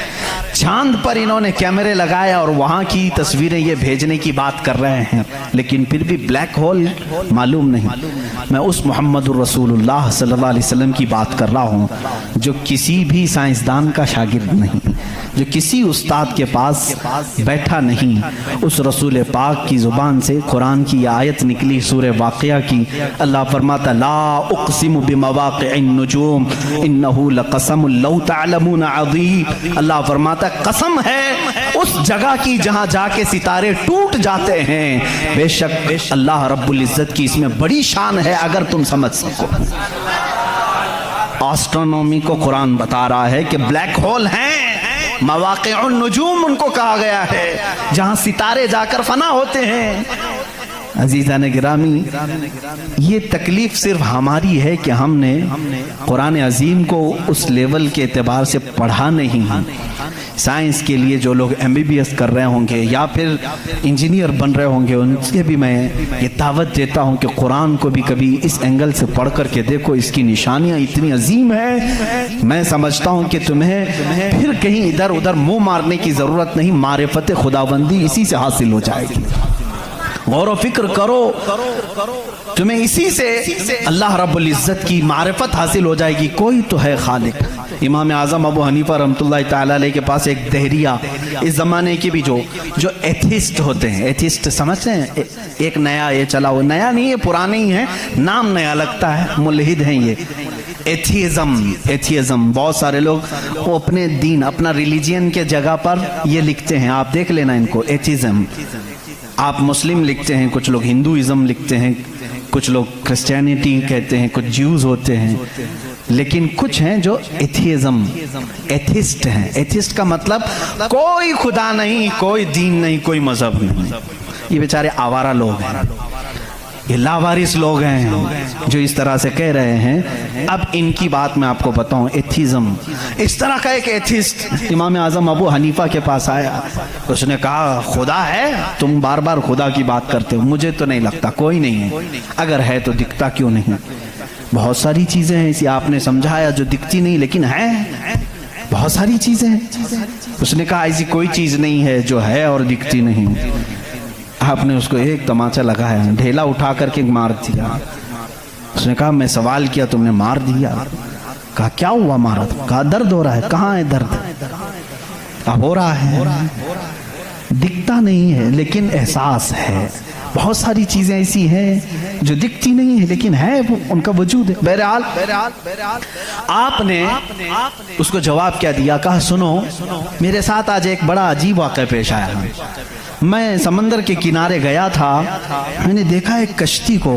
چاند پر انہوں نے کیمرے لگائے اور وہاں کی تصویریں یہ بھیجنے کی بات کر رہے ہیں، لیکن پھر بھی بلیک ہول معلوم نہیں. میں اس محمد الرسول اللہ صلی اللہ علیہ وسلم کی بات کر رہا ہوں جو کسی بھی سائنسدان کا شاگرد نہیں، جو کسی استاد کے پاس بیٹھا نہیں، اس رسول پاک کی زبان سے قرآن کی یہ آیت نکلی سورہ واقعہ کی۔ اللہ فرماتا لا اقسم بمواقع النجوم انہو لقسم لو تعلمون عظیم۔ اللہ فرماتا قسم ہے اس جگہ کی جہاں جا کے ستارے ٹوٹ جاتے ہیں، بے شک اللہ رب العزت کی اس میں بڑی شان ہے اگر تم سمجھ سکو۔ آسٹرونومی کو قرآن بتا رہا ہے کہ بلیک ہول ہیں، مواقع النجوم ان کو کہا گیا ہے، جہاں ستارے جا کر فنا ہوتے ہیں۔ عزیزان گرامی، یہ تکلیف صرف ہماری ہے کہ ہم نے قرآن عظیم کو اس لیول کے اعتبار سے پڑھا نہیں۔ سائنس کے لیے جو لوگ MBBS کر رہے ہوں گے یا پھر انجینئر بن رہے ہوں گے، ان سے بھی میں یہ دعوت دیتا ہوں کہ قرآن کو بھی کبھی اس اینگل سے پڑھ کر کے دیکھو، اس کی نشانیاں اتنی عظیم ہیں۔ میں سمجھتا ہوں کہ تمہیں پھر کہیں ادھر ادھر منہ مارنے کی ضرورت نہیں، معرفت خداوندی اسی سے حاصل ہو جائے گی۔ غور و فکر کرو، تمہیں اسی سے اللہ رب العزت کی معرفت حاصل ہو جائے گی۔ کوئی تو ہے خالق۔ امام اعظم ابو حنیفہ رحمۃ اللہ تعالیٰ علیہ کے پاس ایک دہریہ، اس زمانے کے بھی جو ایتھسٹ ہوتے ہیں، ایتھسٹ سمجھتے ہیں، ایک نیا یہ چلا ہوا، نیا نہیں ہے پرانے ہی ہیں، نام نیا لگتا ہے، ملحد ہیں یہ۔ ایتھیزم بہت سارے لوگ وہ اپنے دین اپنا ریلیجین کے جگہ پر یہ لکھتے ہیں، آپ دیکھ لینا ان کو، ایتھیزم۔ آپ مسلم لکھتے ہیں، کچھ لوگ ہندوازم لکھتے ہیں، کچھ لوگ کرسچینٹی کہتے ہیں، کچھ جیوز ہوتے ہیں، لیکن کچھ ہیں جو ایتھیزم، ایتھسٹ ہیں۔ ایتھسٹ کا مطلب کوئی خدا نہیں، کوئی دین نہیں، کوئی مذہب نہیں۔ یہ بیچارے آوارہ لوگ ہیں، یہ لاوارث لوگ ہیں جو اس طرح سے کہہ رہے ہیں۔ اب ان کی بات میں آپ کو بتاؤں، ایتھیزم اس طرح کا ایک ایتھسٹ امام اعظم ابو حنیفہ کے پاس آیا، اس نے کہا خدا ہے؟ تم بار بار خدا کی بات کرتے ہو، مجھے تو نہیں لگتا کوئی نہیں ہے، اگر ہے تو دکھتا کیوں نہیں؟ بہت ساری چیزیں ہیں اسی آپ نے سمجھایا جو دکھتی نہیں لیکن ہیں، بہت ساری چیزیں ہیں۔ اس نے کہا ایسی کوئی چیز نہیں ہے جو ہے اور دکھتی نہیں۔ آپ نے اس کو ایک تماچا لگایا، ڈھیلا اٹھا کر کے مار دیا۔ اس نے کہا میں سوال کیا تم نے مار دیا۔ کہا کیا ہوا مارا؟ کہا درد ہو رہا ہے۔ کہاں ہے درد؟ اب ہو رہا ہے، دکھتا نہیں ہے لیکن احساس ہے۔ بہت ساری چیزیں ایسی ہیں جو دکھتی نہیں ہے لیکن ہے، وہ ان کا وجود ہے۔ بہرحال آپ نے اس کو جواب کیا دیا؟ کہا سنو، میرے ساتھ آج ایک بڑا عجیب واقعہ پیش آیا۔ میں سمندر کے کنارے گیا تھا، میں نے دیکھا ایک کشتی کو،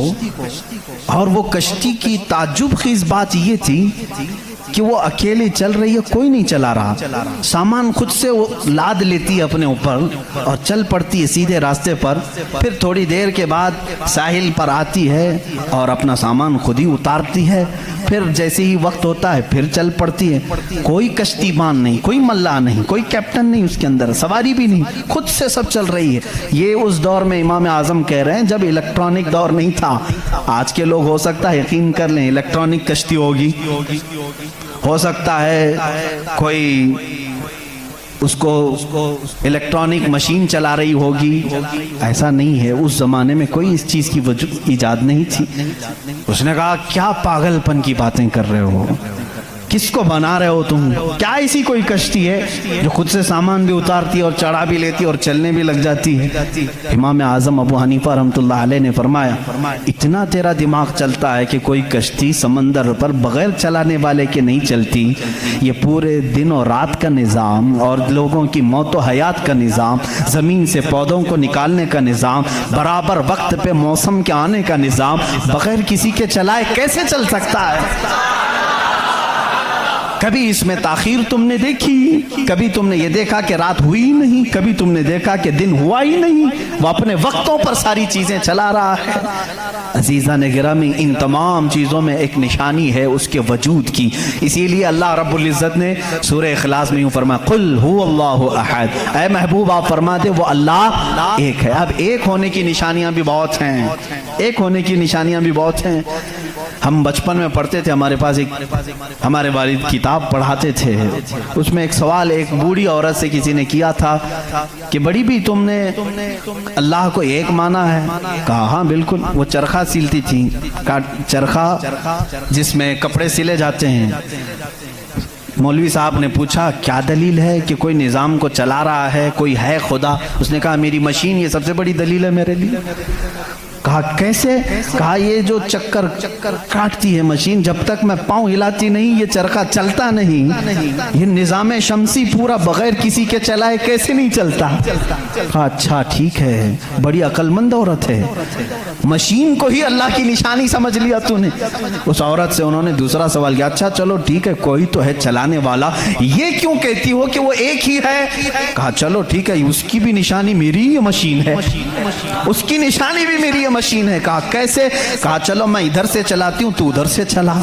اور وہ کشتی کی تعجب خیز بات یہ تھی کہ وہ اکیلے چل رہی ہے، کوئی نہیں چلا رہا، سامان خود سے وہ لاد لیتی ہے اپنے اوپر اور چل پڑتی ہے سیدھے راستے پر، پھر تھوڑی دیر کے بعد ساحل پر آتی ہے اور اپنا سامان خود ہی اتارتی ہے، پھر جیسے ہی وقت ہوتا ہے پھر چل پڑتی ہے۔ کوئی کشتی بان نہیں، کوئی ملا نہیں، کوئی کیپٹن نہیں اس کے اندر، سواری بھی نہیں، خود سے سب چل رہی ہے۔ یہ اس دور میں امام اعظم کہہ رہے ہیں جب الیکٹرانک دور نہیں تھا۔ آج کے لوگ ہو سکتا ہے یقین کر لیں الیکٹرانک کشتی ہوگی، ہو سکتا ہے کوئی اس کو الیکٹرانک مشین چلا رہی ہوگی، ایسا نہیں ہے۔ اس زمانے میں کوئی اس چیز کی ایجاد نہیں تھی۔ اس نے کہا کیا پاگل پن کی باتیں کر رہے ہو، کس کو بنا رہے ہو تم؟ کیا ایسی کوئی کشتی ہے جو خود سے سامان بھی اتارتی ہے اور چڑھا بھی لیتی ہے اور چلنے بھی لگ جاتی ہے؟ امام اعظم ابو حنیفہ رحمۃ اللہ علیہ نے فرمایا اتنا تیرا دماغ چلتا ہے کہ کوئی کشتی سمندر پر بغیر چلانے والے کے نہیں چلتی۔ یہ پورے دن اور رات کا نظام اور لوگوں کی موت و حیات کا نظام، زمین سے پودوں کو نکالنے کا نظام، برابر وقت پہ موسم کے آنے کا نظام بغیر کسی کے چلائے کیسے چل سکتا ہے؟ کبھی اس میں تاخیر تم نے دیکھی؟ کبھی تم نے یہ دیکھا کہ رات ہوئی نہیں؟ کبھی تم نے دیکھا کہ دن ہوا ہی نہیں؟ وہ اپنے وقتوں پر ساری چیزیں چلا رہا ہے۔ عزیزان گرامی، ان تمام چیزوں میں ایک نشانی ہے اس کے وجود کی۔ اسی لیے اللہ رب العزت نے سورہ اخلاص میں یوں فرمایا قل هو اللہ احد، اے محبوب آپ فرما دے وہ اللہ ایک ہے۔ اب ایک ہونے کی نشانیاں بھی بہت ہیں، ایک ہونے کی نشانیاں بھی بہت ہیں۔ ہم بچپن میں پڑھتے تھے، ہمارے پاس ایک ہمارے والد کتاب پڑھاتے تھے، اس میں ایک سوال ایک بوڑھی عورت سے کسی نے کیا تھا کہ بڑی بھی تم نے اللہ کو ایک مانا ہے؟ کہا ہاں بالکل۔ وہ چرخہ سیلتی تھی، چرخہ جس میں کپڑے سلے جاتے ہیں، मौलवी साहब ने पूछा क्या दलील है कि कोई निज़ाम को चला रहा है, कोई है खुदा? उसने कहा मेरी मशीन ये सबसे बड़ी दलील है मेरे लिए। कहा कैसे? कहा ये जो चक्कर काटती है मशीन, जब तक मैं पाँव हिलाती नहीं ये चरखा चलता नहीं। ये निज़ाम शमसी पूरा बगैर किसी के चलाए कैसे नहीं चलता? कहा अच्छा ठीक है, बड़ी अक्लमंद औरत है, मशीन को ही अल्लाह की निशानी समझ लिया तूने। उस औरत से उन्होंने दूसरा सवाल किया, अच्छा चलो ठीक है कोई तो है चलाने वाला, ये क्यों कहती हो कि वो एक ही है? कहा चलो ठीक है, उसकी भी निशानी मेरी ही मशीन है, उसकी निशानी भी मेरी मशीन है। कहा कैसे? कहा चलो मैं इधर से चलाती हूँ तू उधर से चला,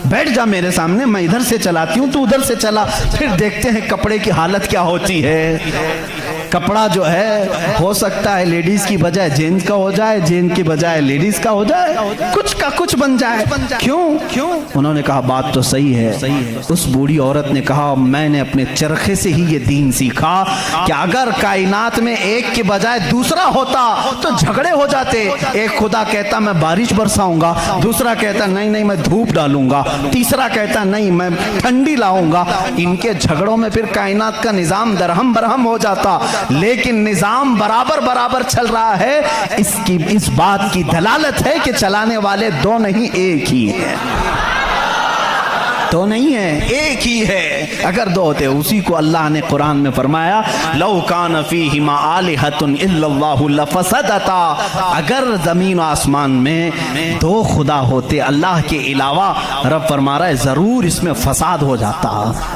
बैठ जा मेरे सामने, मैं इधर से चलाती हूँ तू उधर से चला, फिर देखते हैं कपड़े की हालत क्या होती है। कपड़ा जो है हो सकता है लेडीज की बजाय जेंट्स का हो जाए, जेंट्स की बजाय लेडीज का हो जाए, कुछ का कुछ बन जाए। क्यों? उन्होंने कहा बात तो सही है। उस बूढ़ी औरत ने कहा मैंने अपने चरखे से ही ये दीन सीखा कि अगर कायनात में एक के बजाय दूसरा होता तो झगड़े हो जाते। एक खुदा कहता मैं बारिश बरसाऊंगा, दूसरा कहता नहीं मैं धूप डालूंगा, तीसरा कहता नहीं मैं ठंडी लाऊंगा। इनके झगड़ों में फिर कायनात का निजाम दरहम बरहम हो जाता। लेकिन निजाम बराबर बराबर चल रहा है, इस बात की दलालत है कि चलाने वाले दो नहीं एक ही है, तो नहीं है एक ही है। अगर दो होते, उसी को अल्लाह ने कुरान में फरमाया लौ कान फीहिमा आलिहतुन इल्लल्लाहु लफसदता, अगर जमीन आसमान में दो खुदा होते अल्लाह के अलावा, रब फरमा रहा है जरूर इसमें फसाद हो जाता,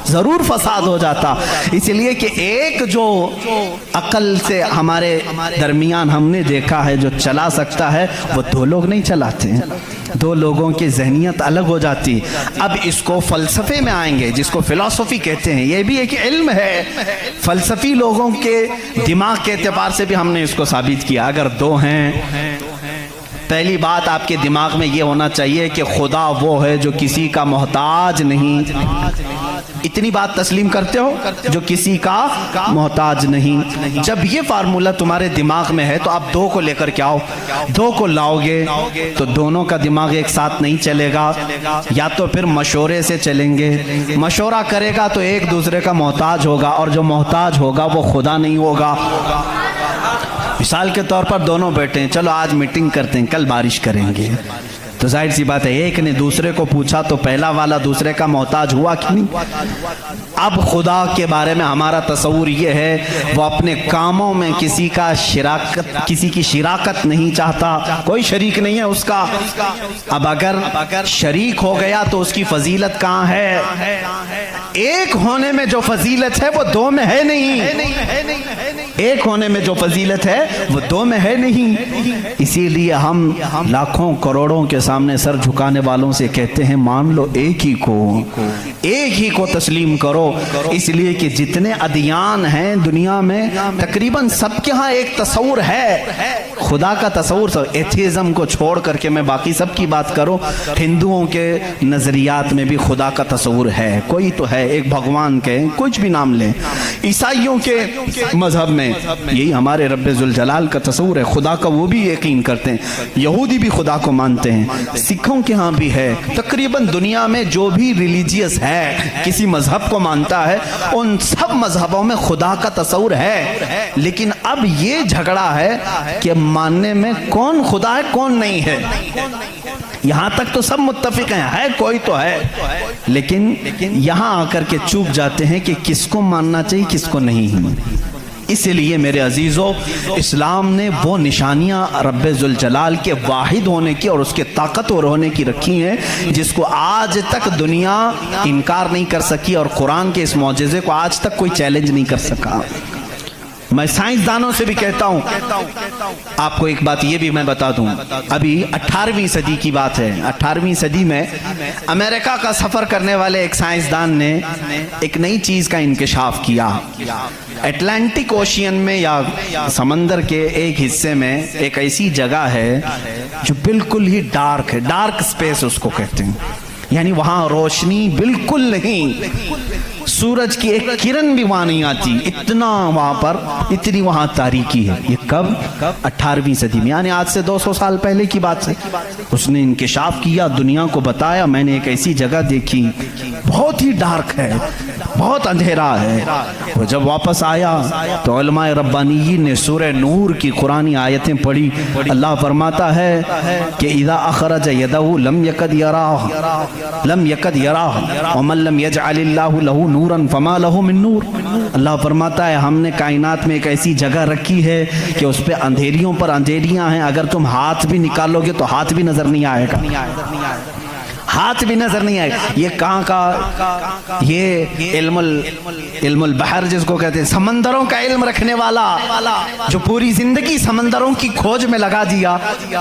जरूर फसाद हो जाता। इसलिए कि एक जो अकल से हमारे दरमियान हमने देखा है जो चला सकता है, वो दो लोग नहीं चलाते, दो लोगों की जहनियत अलग हो जाती। अब इसको फलसफे में आएंगे, जिसको फिलॉसफी कहते हैं, ये भी एक इल्म है। फलसफी लोगों के दिमाग के एतबार से भी हमने इसको साबित किया। अगर दो हैं, पहली बात आपके दिमाग में ये होना चाहिए कि खुदा वो है जो किसी का मोहताज नहीं। इतनी बात तस्लीम करते हो, जो किसी का मोहताज नहीं। जब ये फार्मूला तुम्हारे दिमाग में है तो आप दो को लेकर के आओ, दो को लाओगे तो दोनों का दिमाग एक साथ नहीं चलेगा, या तो फिर मशवरे से चलेंगे। मशवरा करेगा तो एक दूसरे का मोहताज होगा, और जो मोहताज होगा वो खुदा नहीं होगा। मिसाल के तौर पर दोनों बैठे हैं, चलो आज मीटिंग करते हैं, कल बारिश करेंगे, तो जाहिर सी बात है एक ने दूसरे को पूछा तो पहला वाला दूसरे का मोहताज हुआ कि नहीं? अब खुदा के बारे में हमारा तस्वूर ये है, वो अपने कामों में किसी की शिराकत नहीं चाहता, कोई शरीक नहीं है उसका। अब अगर शरीक हो गया तो उसकी फजीलत कहाँ है? एक होने में जो फजीलत है वो दो में है नहीं। एक होने में जो फजीलत है वो दो में है नहीं। इसीलिए हम लाखों करोड़ों के सामने सर झुकाने वालों से कहते हैं मान लो एक ही को तस्लीम करो। इसलिए कि जितने अदियान हैं दुनिया में तकरीबन सबके यहाँ एक तस्वुर है खुदा का तस्वुर। एथिज्म को छोड़ करके मैं बाकी सब की बात करूं, हिंदुओं के नजरियात में भी खुदा का तस्वुर है, कोई तो है, एक भगवान के कुछ भी नाम लें। ईसाइयों के मजहब में यही हमारे रब्बे जुल जलाल का तस्वुर है, खुदा का वो भी यकीन करते हैं। यहूदी भी खुदा को मानते हैं, सिखों के यहाँ भी है। तकरीबन दुनिया में जो भी रिलीजियस है, किसी मजहब को मानता है, उन सब मजहबों में खुदा का तस्वुर है। लेकिन अब ये झगड़ा है कि मानने में कौन खुदा है कौन नहीं है। यहां तक तो सब मुत्तफिक हैं, है कोई तो है, लेकिन यहां आकर के चूक जाते हैं कि किसको मानना चाहिए किसको नहीं। इसलिए मेरे अजीजों, इस्लाम ने वो निशानियां रब्बे जुल जलाल के वाहिद होने की और उसके ताकतवर होने की रखी हैं जिसको आज तक दुनिया इनकार नहीं कर सकी, और कुरान के इस मौजज़े को आज तक कोई चैलेंज नहीं कर सका। मैं साइंसदानों से भी कहता हूं, आपको एक बात ये भी मैं बता दूं, अभी 18वीं सदी की बात है। 18वीं सदी में अमेरिका का सफर करने वाले एक साइंसदान ने एक नई चीज का इंकशाफ किया। अटलांटिक ओशियन में या समंदर के एक हिस्से में एक ऐसी जगह है जो बिल्कुल ही डार्क है, डार्क स्पेस उसको कहते हैं, यानी वहां रोशनी बिल्कुल नहीं। सूरज की एक किरण भी वहां नहीं आती, इतना वहां पर, इतनी वहां तारीकी है। ये कब? 18वीं सदी में, यानी आज से 200 साल पहले की बात है। उसने इंकिशाफ किया, दुनिया को बताया, मैंने एक ऐसी जगह देखी बहुत ही डार्क है, बहुत अंधेरा है। वो जब वापस आया तो उलमाए रब्बानीयीन ने सूरह नूर की कुरानी आयतें पढ़ी। अल्लाह फरमाता है कि इज़ा अखरज यदहु लम यकद यराह व मन लम यजअलिल्लाहु लहू नूरन फमा लहू मिन नूर। अल्लाह फरमाता है हमने कायनात में एक ऐसी जगह रखी है कि उस पे अंधेरियों पर अंधेरियां हैं, अगर तुम हाथ भी निकालोगे तो हाथ भी नजर नहीं आएगा, हाथ भी नजर नहीं आएगा। ये कहाँ का? ये इल्मुल बहर जिसको कहते हैं, समंदरों का इल्म रखने वाला, जो पूरी जिंदगी समंदरों की खोज में लगा दिया,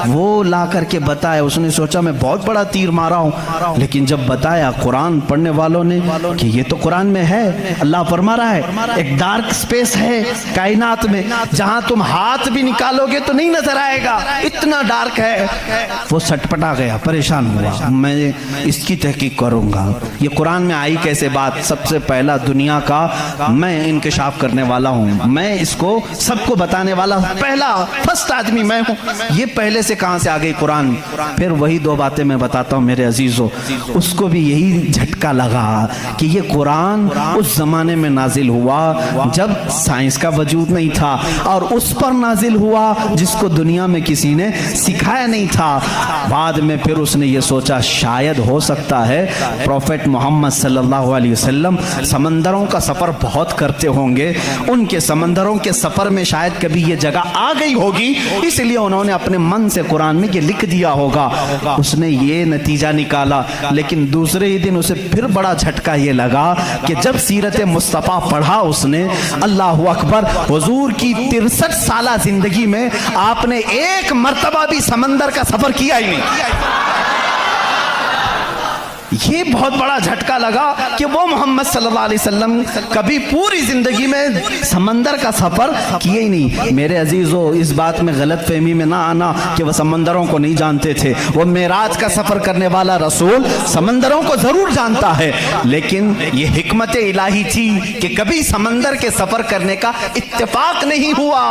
वो ला करके बताया। उसने सोचा मैं बहुत बड़ा तीर मारा हूं, लेकिन जब बताया कुरान पढ़ने वालों ने कि ये तो कुरान में है, अल्लाह फरमा रहा है एक डार्क स्पेस है कायनात में जहां तुम हाथ भी निकालोगे तो नहीं नजर आएगा, इतना डार्क है। वो सटपटा गया, परेशान हुआ, मैं इसकी तहकीक करूंगा। ये कुरान में आई कैसे बात? सबसे पहला दुनिया का मैं इंकिशाफ करने वाला हूं, मैं इसको सबको बताने वाला पहला फर्स्ट आदमी मैं हूं। ये पहले से कहां से आ गई कुरान? फिर वही दो बातें मैं बताता हूं मेरे अजीजों। उसको भी यही झटका लगा कि ये कुरान उस जमाने में नाजिल हुआ जब साइंस का वजूद नहीं था, और उस पर नाजिल हुआ जिसको दुनिया में किसी ने सिखाया नहीं था। बाद में फिर उसने ये सोचा शायद हो सकता है प्रॉफेट मोहम्मद सल्लल्लाहु अलैहि वसल्लम समंदरों का सफर बहुत करते होंगे, उनके समंदरों के सफर में शायद कभी ये जगह आ गई होगी, इसलिए उन्होंने अपने मन से कुरान में ये लिख दिया होगा। उसने ये नतीजा निकाला। लेकिन दूसरे ही दिन उसे फिर बड़ा झटका ये लगा कि जब सीरत मुस्तफ़ा पढ़ा उसने, अल्लाह अकबर, हुजूर की 63 साला जिंदगी में आपने एक मर्तबा भी समंदर का सफर किया ही नहीं। ये बहुत बड़ा झटका लगा कि वो मोहम्मद सल्लल्लाहु अलैहि वसल्लम कभी पूरी जिंदगी में समंदर का सफर किए ही नहीं। मेरे अजीजों, इस बात में गलत फहमी में ना आना कि वह समंदरों को नहीं जानते थे। वो मेराज का सफर करने वाला रसूल समंदरों को जरूर जानता है, लेकिन ये हिकमत इलाही थी कि कभी समंदर के सफर करने का इत्तेफाक नहीं हुआ।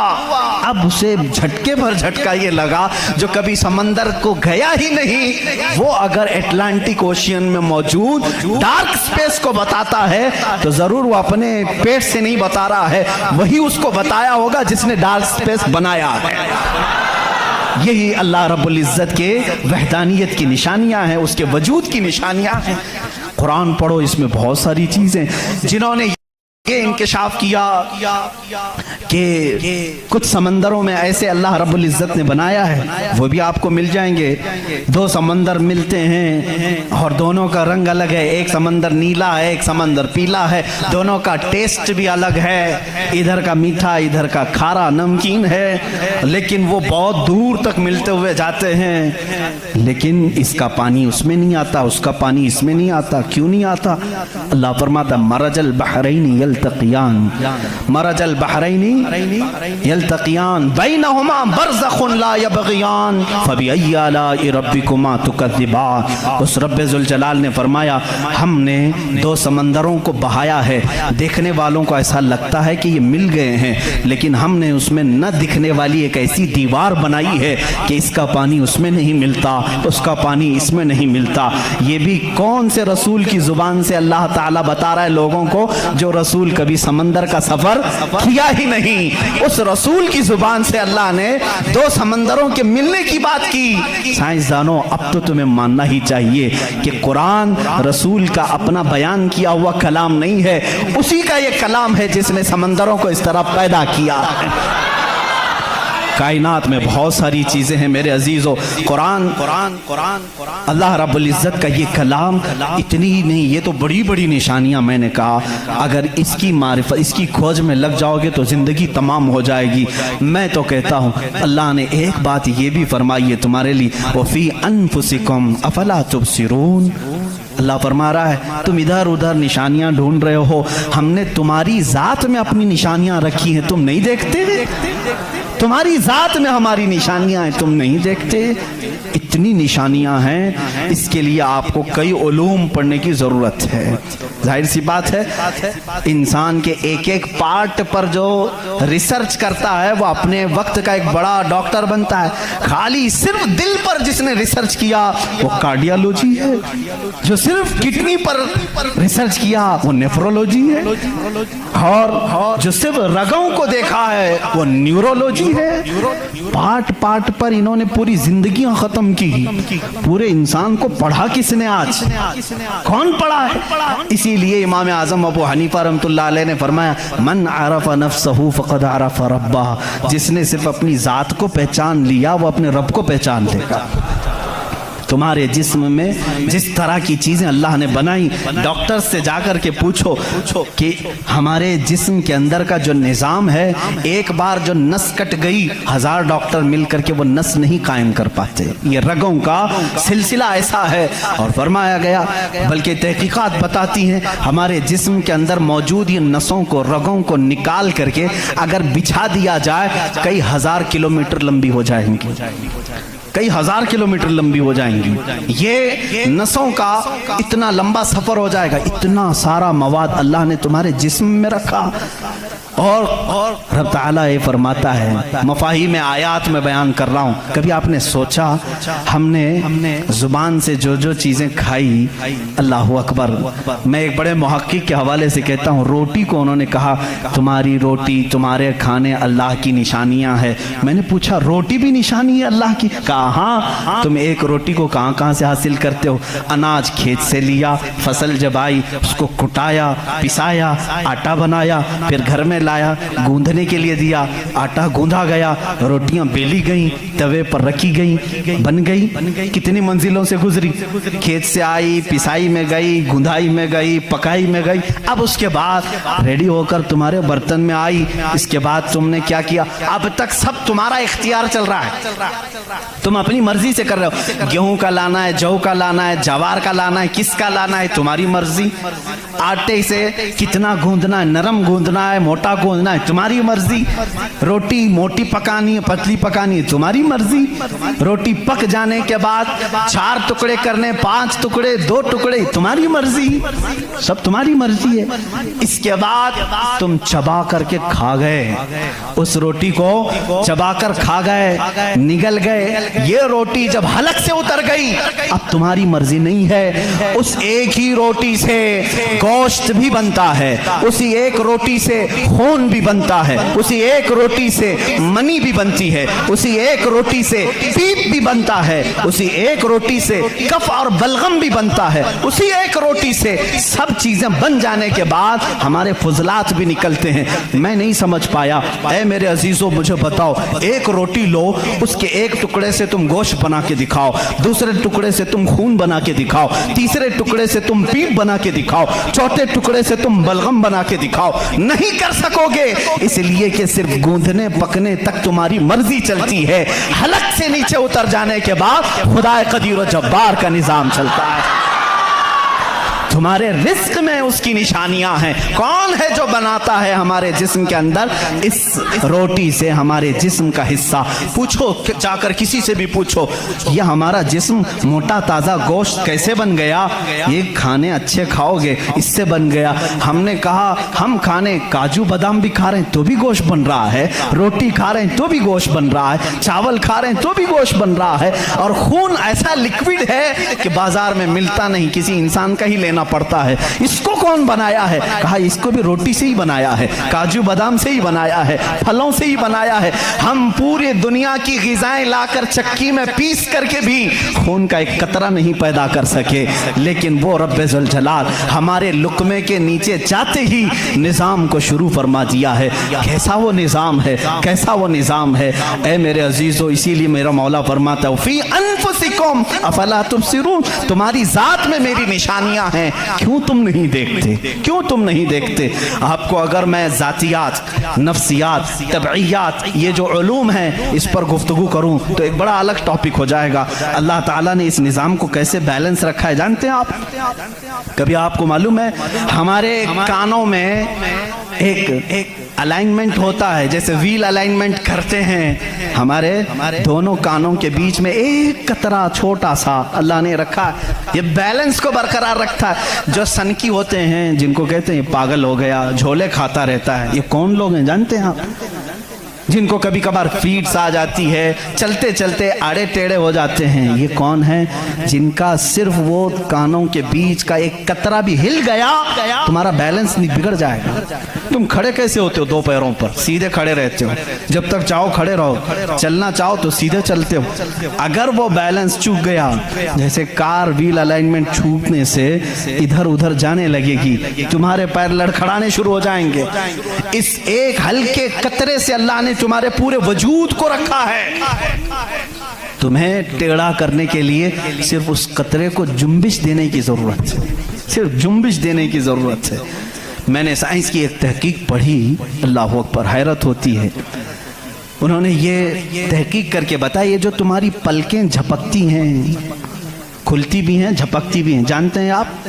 अब उसे झटके पर झटका ये लगा जो कभी समंदर को गया ही नहीं, वो अगर अटलांटिक ओशियन में मौजूद डार्क स्पेस को बताता है तो जरूर वो अपने पेट से नहीं बता रहा है, वही उसको बताया होगा जिसने डार्क स्पेस बनाया है। यही अल्लाह रब्बुल इज्जत के वहदानियत की निशानियां हैं, उसके वजूद की निशानियां हैं। कुरान पढ़ो, इसमें बहुत सारी चीजें, जिन्होंने ये इंकिशाफ किया कि कुछ समंदरों में ऐसे अल्लाह रब्बुल इज्जत ने बनाया है, वो भी आपको मिल जाएंगे। दो समंदर मिलते हैं और दोनों का रंग अलग है, एक समंदर नीला है, एक समंदर पीला है, दोनों का टेस्ट भी अलग है, इधर का मीठा इधर का खारा नमकीन है, लेकिन वो बहुत दूर तक मिलते हुए जाते हैं। लेकिन इसका पानी उसमें नहीं आता, उसका पानी इसमें नहीं आता। क्यों नहीं आता? अल्लाह फरमाता मरजल बहरैनी यल्तक़ियान, मरजल बहरैनी यल्तक़ियान बैनहुमा बरज़ख़ुन ला यबग़ियान फ़बिअय्यि आलाइ रब्बिकुमा तुकज़्ज़िबान। उस रब्बे ज़ुल जलाल ने फरमाया हमने दो समंदरों को बहाया है, देखने वालों को ऐसा लगता है कि ये मिल गए हैं, लेकिन हमने उसमें न दिखने वाली एक ऐसी दीवार बनाई है कि इसका पानी उसमें नहीं मिलता, उसका पानी इसमें नहीं मिलता। ये भी कौन से रसूल की जुबान से अल्लाह ताला बता रहा है लोगों को, जो रसूल कभी समंदर का सफर किया ही नहीं। उस रसूल की जुबान से अल्लाह ने दो समंदरों के मिलने की बात की। साइंसदानों, अब तो तुम्हें मानना ही चाहिए कि कुरान रसूल का अपना बयान किया हुआ कलाम नहीं है, उसी का ये कलाम है जिसने समंदरों को इस तरह पैदा किया है। कायनात में बहुत सारी चीजें हैं मेरे अजीजों। कुरान अल्लाह रब्बुल इज्जत का ये कलाम इतनी ही नहीं, ये तो बड़ी बड़ी निशानियां। मैंने कहा अगर इसकी मारिफत, इसकी खोज में लग जाओगे तो जिंदगी तमाम हो जाएगी। मैं तो कहता हूँ अल्लाह ने एक बात ये भी फरमाई है तुम्हारे लिए, वफी अनफुसिकुम अफला तुबसिरून। अल्लाह फरमा रहा है तुम इधर उधर निशानियां ढूंढ रहे हो, हमने तुम्हारी जात में अपनी निशानियां रखी हैं, तुम नहीं देखते? तुम्हारी जात में हमारी निशानियां हैं, तुम नहीं देखते। इतनी निशानियां हैं, इसके लिए आपको कई उलूम पढ़ने की जरूरत है। जाहिर सी बात है, इंसान के एक एक पार्ट पर जो रिसर्च करता है वो अपने वक्त का एक बड़ा डॉक्टर बनता है। खाली सिर्फ दिल पर जिसने रिसर्च किया वो कार्डियोलॉजी है, जो सिर्फ किडनी पर रिसर्च किया वो नेफ्रोलॉजी है, और जो सिर्फ रगों को देखा है वो न्यूरोलॉजी है। पार्ट पार्ट पर इन्होंने पूरी जिंदगियां खत्म की। पूरे इंसान को पढ़ा किसने आज? कौन पढ़ा है? इसीलिए इमाम आजम अबू हनीफा रहमतुल्लाह अलैह ने फरमाया, मन आरफा नफ्सहू फक़द आरफा रब्बह। जिसने सिर्फ अपनी जात को पहचान लिया वो अपने रब को पहचान लेगा। तुम्हारे जिस्म में जिस तरह की चीजें अल्लाह ने बनाई, डॉक्टर से जाकर के पूछो कि हमारे जिस्म के अंदर का जो निज़ाम है, एक बार जो नस कट गई 1000 डॉक्टर मिलकर के वो नस नहीं कायम कर पाते। ये रगों का सिलसिला ऐसा है। और फरमाया गया, बल्कि तहकीकात बताती हैं, हमारे जिस्म के अंदर मौजूद ये नसों को, रगों को निकाल करके अगर बिछा दिया जाए, कई 1000 किलोमीटर लंबी हो जाएंगी, कई 1000 किलोमीटर लंबी हो जाएंगी। ये नसों का इतना लंबा सफर हो जाएगा। इतना सारा मवाद अल्लाह ने तुम्हारे जिस्म में रखा। और रब ताला ये फरमाता है, मफाही में आयात में बयान कर रहा हूँ, कभी आपने सोचा हमने जुबान से जो जो चीज़ें खाई, अल्लाह अकबर। मैं एक बड़े मुहक्किक के हवाले से कहता हूँ, रोटी को उन्होंने कहा तुम्हारी रोटी, तुम्हारे खाने अल्लाह की निशानियाँ हैं। मैंने पूछा रोटी भी निशानी है अल्लाह की? कहा हाँ। तुम एक रोटी को कहाँ कहाँ से हासिल करते हो? अनाज खेत से लिया, फसल जब आई उसको कुटाया, पिसाया, आटा बनाया, फिर घर में लाया, गूंधने के लिए दिया, आटा गूंधा गया, रोटियां बेली गई, तवे पर रखी गई, बन गई। कितनी मंजिलों से गुजरी, खेत से आई, पिसाई में गई, गुंधाई में गई, पकाई में गई, अब उसके बाद रेडी होकर तुम्हारे बर्तन में आई। इसके बाद तुमने क्या किया? अब तक सब तुम्हारा इख्तियार चल रहा है, तुम अपनी मर्जी से कर रहे हो। गेहूं का लाना है, जौ का लाना है, जवार का लाना है, किसका लाना है, तुम्हारी मर्जी। आटे से कितना गूंदना है, नरम गूंदना है, मोटा गूंदना है, तुम्हारी मर्जी। रोटी मोटी पकानी है, पतली पकानी है, तुम्हारी मर्जी। रोटी पक जाने के बाद 4 टुकड़े करने, 5 टुकड़े, 2 टुकड़े, तुम्हारी मर्जी, सब तुम्हारी मर्जी है। इसके बाद तुम चबा करके खा गए, उस रोटी को चबा कर खा गए, निगल गए। ये रोटी जब हलक से उतर गई, अब तुम्हारी मर्जी नहीं है। उस एक ही रोटी से गोश्त भी बनता है, उसी एक रोटी से खून भी बनता है, उसी एक रोटी से मनी भी बनती है, उसी एक रोटी से पीप भी बनता है, उसी एक रोटी से कफ और बलगम भी बनता है, उसी एक रोटी से सब चीजें बन जाने के बाद हमारे फुजलात भी निकलते हैं। मैं नहीं समझ पाया, ऐ मेरे अजीजों मुझे बताओ, एक रोटी लो, उसके एक टुकड़े से तुम गोश्त बना के दिखाओ, दूसरे टुकड़े से तुम खून बना के दिखाओ, तीसरे टुकड़े से तुम पीप बना के दिखाओ, चौथे टुकड़े से तुम बलगम बना के दिखाओ, नहीं कर सकोगे। इसलिए कि सिर्फ गूंधने पकने तक तुम्हारी मर्जी चलती है, हलक से नीचे उतर जाने के बाद खुदा कदीर व जब्बार का निजाम चलता है। तुम्हारे रिस्क में उसकी निशानियां हैं। कौन है जो बनाता है हमारे जिस्म के अंदर इस रोटी से हमारे जिस्म का हिस्सा? पूछो, जाकर किसी से भी पूछो, यह हमारा जिस्म मोटा ताजा गोश्त कैसे बन गया? ये खाने अच्छे खाओगे इससे बन गया। हमने कहा हम खाने काजू बादाम भी खा रहे हैं तो भी गोश्त बन रहा है, रोटी खा रहे हैं तो भी गोश्त बन रहा है, चावल खा रहे हैं तो भी गोश्त बन रहा है। और खून ऐसा लिक्विड है कि बाजार में मिलता नहीं, किसी इंसान का ही लेना पड़ता है। इसको कौन बनाया है? कहा इसको भी रोटी से ही बनाया है, काजू बादाम से ही बनाया है, फलों से ही बनाया है। हम पूरी दुनिया की ग़िज़ाएं लाकर चक्की में पीस करके भी खून का एक कतरा नहीं पैदा कर सके, लेकिन वो रब्बे ज़ुल जलाल हमारे लुक़मे के नीचे जाते ही निज़ाम को शुरू फरमा दिया है। कैसा वो निज़ाम है, कैसा वो निज़ाम है ऐ मेरे अजीज़ों। इसीलिए मेरा मौला फरमाता है फी अनफुसिकुम अफला तुबसिरून, तुम्हारी ज़ात में मेरी निशानियां हैं, क्यों तुम नहीं देखते, क्यों तुम नहीं देखते? आपको अगर मैं ज़ातियात, नफ्सियात, तबईयात, ये जो उलूम हैं इस पर गुफ्तगू करूं तो एक बड़ा अलग टॉपिक हो जाएगा। अल्लाह ताला ने इस निज़ाम को कैसे बैलेंस रखा है जानते हैं आप? कभी आपको मालूम है हमारे कानों में एक अलाइनमेंट होता है, जैसे व्हील अलाइनमेंट करते हैं, हमारे दोनों कानों के बीच में एक कतरा छोटा सा अल्लाह ने रखा है, ये बैलेंस को बरकरार रखता है। जो सनकी होते हैं, जिनको कहते हैं पागल हो गया, झोले खाता रहता है, ये कौन लोग हैं जानते हैं आप? जिनको कभी कभार फीड्स आ जाती है, चलते चलते आड़े टेढ़े हो जाते हैं, ये कौन है? जिनका सिर्फ वो कानों के बीच का एक कतरा भी हिल गया, तुम्हारा बैलेंस नहीं बिगड़ जाएगा। तुम खड़े कैसे होते हो? दो पैरों पर सीधे खड़े रहते हो, जब तक चाहो खड़े रहो, चलना चाहो तो सीधे चलते हो। अगर वो बैलेंस चूक गया, जैसे कार व्हील अलाइनमेंट छूटने से इधर उधर जाने लगेगी, तुम्हारे पैर लड़खड़ाने शुरू हो जाएंगे। इस एक हल्के कतरे से अल्लाह ने तुम्हारे पूरे वजूद को रखा है। तुम्हें टेढ़ा करने के लिए सिर्फ उस कतरे को जुम्बिश देने की जरूरत है, सिर्फ जुम्बिश देने की जरूरत है। मैंने साइंस की एक तहकीक पढ़ी, अल्लाह अकबर, हैरत होती है। उन्होंने ये तहकीक करके बताया, ये जो तुम्हारी पलकें झपकती हैं, खुलती भी हैं, झपकती भी हैं, जानते हैं आप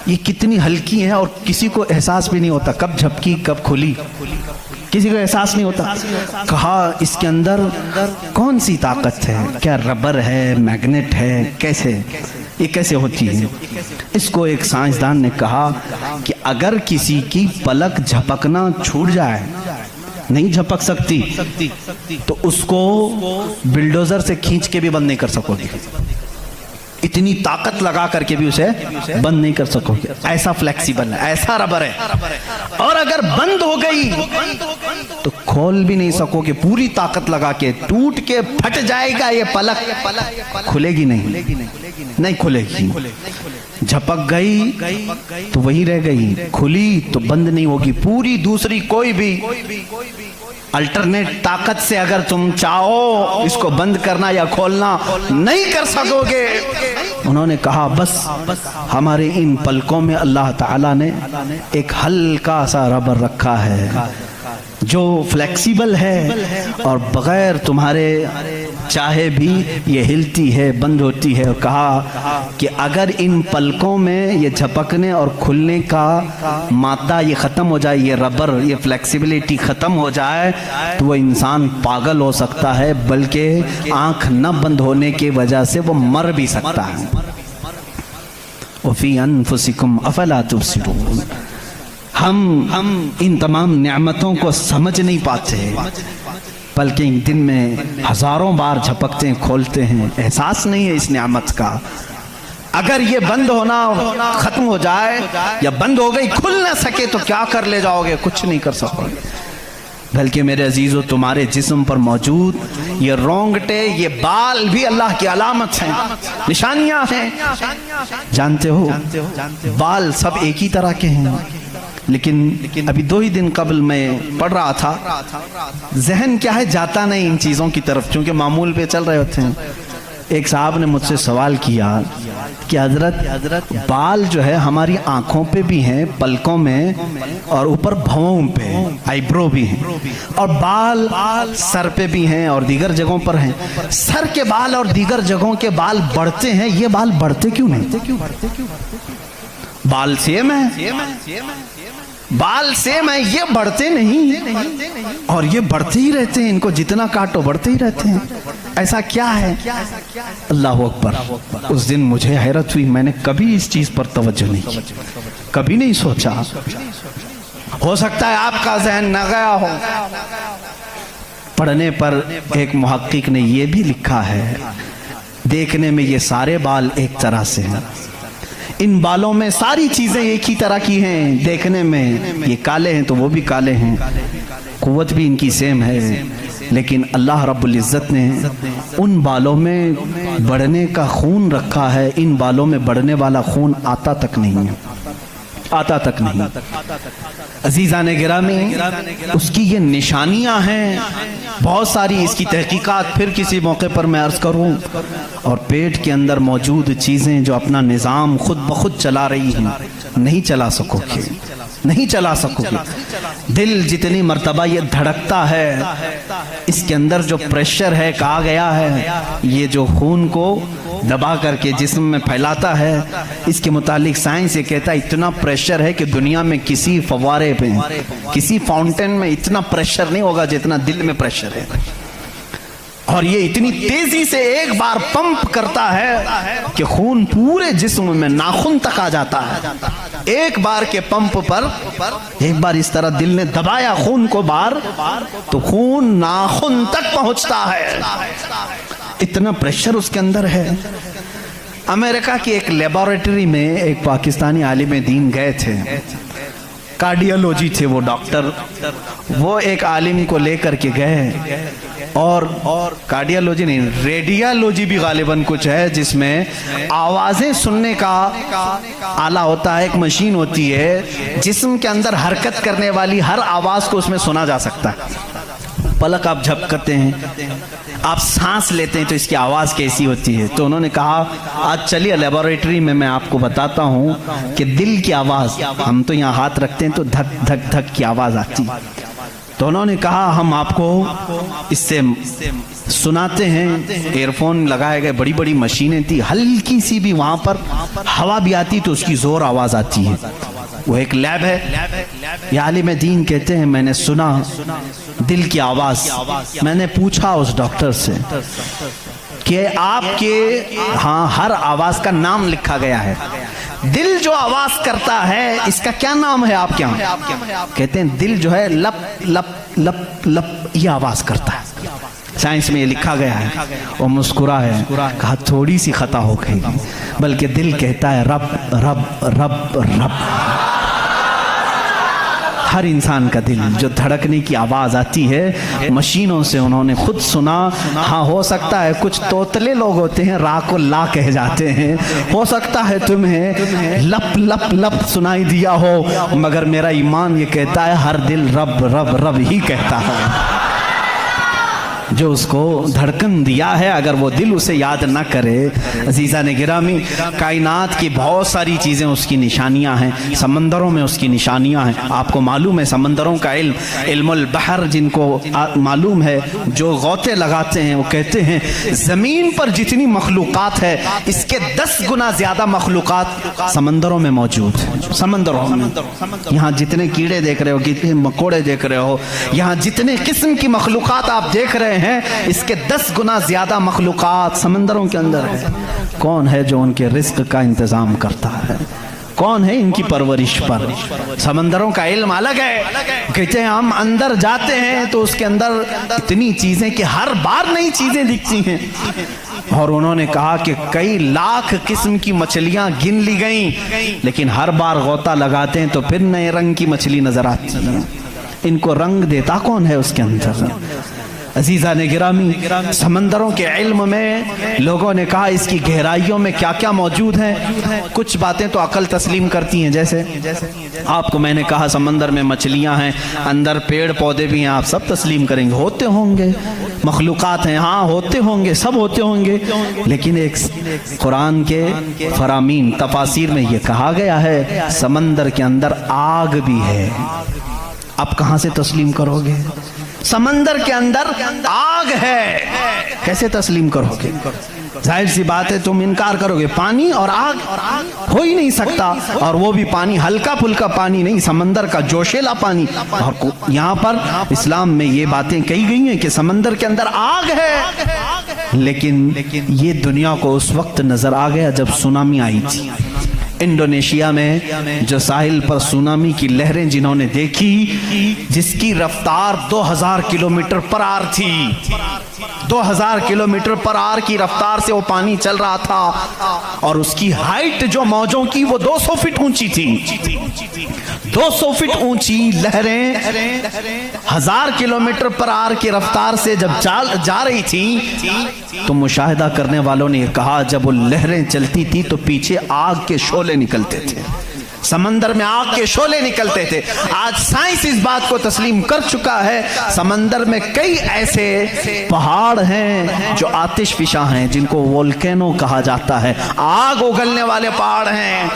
ये कितनी हल्की हैं और किसी को एहसास भी नहीं होता कब झपकी कब खुली, किसी को एहसास नहीं होता। कहा इसके अंदर कौन सी ताकत है? क्या रबर है, मैग्नेट है, कैसे ये कैसे होती है? इसको एक साइंसदान ने कहा कि अगर किसी की पलक झपकना छूट जाए, नहीं झपक सकती, तो उसको बिल्डोजर से खींच के भी बंद नहीं कर सकोगे, इतनी ताकत लगा करके भी उसे बंद नहीं कर सकोगे। ऐसा फ्लेक्सिबल है, ऐसा रबर है। और अगर बंद हो गई तो खोल भी नहीं सकोगे, पूरी ताकत लगा के टूट के फट जाएगा ये पलक, खुलेगी नहीं खुलेगी। झपक गई तो वही रह गई, खुली तो बंद नहीं होगी। पूरी दूसरी कोई भी अल्टरनेट ताकत से अगर तुम चाहो इसको बंद करना या खोलना नहीं कर सकोगे। उन्होंने कहा बस हमारे इन पलकों में अल्लाह ताला ने एक हल्का सा रबर रखा है जो फ्लेक्सिबल है और बगैर तुम्हारे चाहे भी ये हिलती है, बंद होती है। और कहा कि अगर इन पलकों में ये झपकने और खुलने का मादा ये ख़त्म हो जाए, ये रबर, ये फ्लेक्सिबिलिटी ख़त्म हो जाए, तो वो इंसान पागल हो सकता है, बल्कि आँख न बंद होने की वजह से वो मर भी सकता है। वफ़ी अनफुसिकुम अफला तुबसिरून। हम इन तमाम नेमतों को समझ नहीं पाते, बल्कि दिन में हजारों बार झपकते हैं, खोलते हैं, एहसास नहीं है इस नेमत का। अगर ये बंद होना खत्म हो जाए या बंद हो गई, खुल ना सके, तो क्या कर ले जाओगे? कुछ नहीं कर सकोगे। बल्कि मेरे अजीजों, तुम्हारे जिस्म पर मौजूद ये रोंगटे, ये बाल भी अल्लाह की अलामत हैं, निशानियां हैं। जानते हो बाल सब एक ही तरह के हैं, लेकिन अभी 2 ही दिन कबल मैं पढ़ रहा था, जहन क्या है जाता नहीं इन चीज़ों की तरफ, क्योंकि मामूल पे चल रहे होते हैं। एक साहब ने मुझसे सवाल किया कि हजरत बाल जो है हमारी आंखों पे भी हैं, पलकों में, और ऊपर भौं पे, आईब्रो भी हैं, और बाल सर पे भी हैं और दीगर जगहों पर हैं। सर के बाल और दीगर जगहों के बाल बढ़ते हैं, ये बाल बढ़ते क्यों नहीं? बाल सेम है, बाल सेम है, ये बढ़ते नहीं, और ये बढ़ते ही रहते हैं, इनको जितना काटो बढ़ते ही रहते हैं। ऐसा क्या है? अल्लाह अकबर। उस दिन मुझे हैरत हुई, मैंने कभी इस चीज पर तवज्जो नहीं की, कभी नहीं सोचा। हो सकता है आपका जहन न गया हो। पढ़ने पर एक मुहक्किक ने यह भी लिखा है, देखने में ये सारे बाल एक तरह से हैं, इन बालों में सारी चीजें एक ही तरह की हैं, देखने में ये काले हैं तो वो भी काले हैं, कुव्वत भी इनकी सेम है, लेकिन अल्लाह रब्बुल इज़्ज़त ने उन बालों में बढ़ने का खून रखा है, इन बालों में बढ़ने वाला खून आता तक नहीं है, आता तक नहीं। अजीज़ान गिरामी, उसकी ये निशानियां हैं बहुत सारी, इसकी तहकीकात फिर किसी मौके पर मैं अर्ज करूं। और पेट के अंदर मौजूद चीज़ें जो अपना निज़ाम खुद ब खुद चला रही हैं, नहीं चला सकोगे, नहीं चला सकोगे। दिल जितनी मर्तबा ये धड़कता है, इसके अंदर जो प्रेशर है, कहा गया है ये जो खून को दबा करके जिस्म में फैलाता है। इसके मुतालिक साइंस ये कहता है इतना प्रेशर है कि दुनिया में किसी फव्वारे पे, किसी फाउंटेन में इतना प्रेशर नहीं होगा जितना दिल में प्रेशर है। और ये इतनी तेजी से एक बार पंप करता है कि खून पूरे जिस्म में नाखून तक आ जाता है। एक बार के पंप पर एक बार इस तरह दिल ने दबाया खून को बार, तो खून नाखून तक पहुंचता है। इतना प्रेशर उसके अंदर है। अमेरिका की एक लेबोरेटरी में एक पाकिस्तानी आलिम दीन गए थे, कार्डियोलॉजी थे वो डॉक्टर। वो एक आलिम को लेकर के गए और कार्डियोलॉजी नहीं, रेडियोलॉजी भी गालिबन कुछ है जिसमें आवाजें सुनने का आला होता है, एक मशीन होती है जिस्म के अंदर हरकत करने वाली हर आवाज को उसमें सुना जा सकता है। पलक आप झपकते हैं, आप सांस लेते हैं तो इसकी आवाज कैसी होती है। तो उन्होंने कहा आज चलिए लेबोरेटरी में मैं आपको बताता हूं कि दिल की आवाज, हम तो यहाँ हाथ रखते हैं तो धक धक धक की आवाज आती है। तो उन्होंने कहा हम आपको इससे सुनाते हैं। एयरफोन लगाए गए, बड़ी बड़ी मशीनें थी, हल्की सी भी वहां पर हवा भी आती तो उसकी जोर आवाज आती है। वो एक लैब है। ये आलिम दीन कहते हैं मैंने सुना दिल की आवाज। मैंने पूछा उस डॉक्टर से कि आपके हाँ हर आवाज का नाम लिखा गया है, दिल जो आवाज करता है इसका क्या नाम है आपके यहाँ? कहते हैं दिल जो है लप लप लप लप ये आवाज करता है, साइंस में ये लिखा गया है। वो मुस्कुरा है, कहा थोड़ी सी खता हो गई, बल्कि दिल कहता है रब रब रब रब। हर इंसान का दिल जो धड़कने की आवाज आती है मशीनों से उन्होंने खुद सुना। हाँ हो सकता है कुछ तोतले लोग होते हैं रा को ला कह जाते हैं, हो सकता है तुम्हें लप लप लप सुनाई दिया हो, मगर मेरा ईमान ये कहता है हर दिल रब रब रब ही कहता है। जो उसको धड़कन दिया है अगर वो दिल उसे याद ना करे, अजीज़ा ने गिरामी कायनात की बहुत सारी चीज़ें उसकी निशानियां हैं, समंदरों में उसकी निशानियां हैं। आपको मालूम है समंदरों का इल्मुल बहर जिनको मालूम है, जो गौते लगाते हैं वो कहते हैं ज़मीन पर जितनी मखलूक़ात है इसके 10 गुना ज़्यादा मखलूक़ात समंदरों में मौजूद है। समंदरों में यहाँ जितने कीड़े देख रहे हो, कितने मकोड़े देख रहे हो, यहाँ जितने किस्म की मखलूक़ात आप देख रहे हैं इसके 10 गुना ज्यादा मखलूक़ात समंदरों के अंदर है। कौन है जो उनके रिस्क का इंतजाम करता है? कौन है इनकी परवरिश पर? समंदरों का इल्म अलग है। कहते हैं हम अंदर जाते हैं तो उसके अंदर इतनी चीजें कि हर बार नई चीजें दिखती हैं। और उन्होंने कहा कि कई लाख किस्म की मछलियां गिन ली गई, लेकिन हर बार गोता लगाते हैं तो फिर नए रंग की मछली नजर आती है। इनको रंग देता कौन है उसके अंदर? अजीज़ा ने गिरामी समंदरों के इल्म में लोगों ने कहा इसकी गहराइयों में क्या क्या मौजूद है। कुछ बातें तो अकल तस्लीम करती हैं, जैसे आपको मैंने कहा समंदर में मछलियां हैं, अंदर पेड़ पौधे भी हैं, आप सब तस्लीम करेंगे होते होंगे, मखलूक़ात हैं, हाँ होते होंगे, सब होते होंगे। लेकिन एक कुरान के फरामीन तफासिर में ये कहा गया है समंदर के अंदर आग भी है। आप कहां से तस्लीम करोगे? समंदर के अंदर आग है, कैसे तस्लीम करोगे? जाहिर सी बात है तुम इनकार करोगे। पानी और आग हो ही नहीं सकता, और वो भी पानी हल्का फुल्का पानी नहीं, समंदर का जोशीला पानी। और यहाँ पर इस्लाम में ये बातें कही गई हैं कि समंदर के अंदर आग है। लेकिन ये दुनिया को उस वक्त नजर आ गया जब सुनामी आई थी। इंडोनेशिया में जो साहिल पर सुनामी की लहरें जिन्होंने देखी, जिसकी रफ्तार 2000 किलोमीटर पर आवर थी, 2000 किलोमीटर पर आवर की रफ्तार से वो पानी चल रहा था, और उसकी हाइट जो मौजों की वो 200 फीट ऊंची थी। 200 फीट ऊंची लहरें 1000 किलोमीटर पर आवर की रफ्तार से जब जा रही थी, तो मुशाहिदा करने वालों ने कहा जब वो लहरें चलती थी तो पीछे आग के शोले निकलते थे, समंदर में आग के शोले निकलते थे। आज साइंस इस बात को तस्लीम कर चुका है, समंदर में कई ऐसे पहाड़ हैं जो आतिश फिशा हैं, जिनको वोल्केनो कहा जाता है, आग उगलने वाले पहाड़ हैं।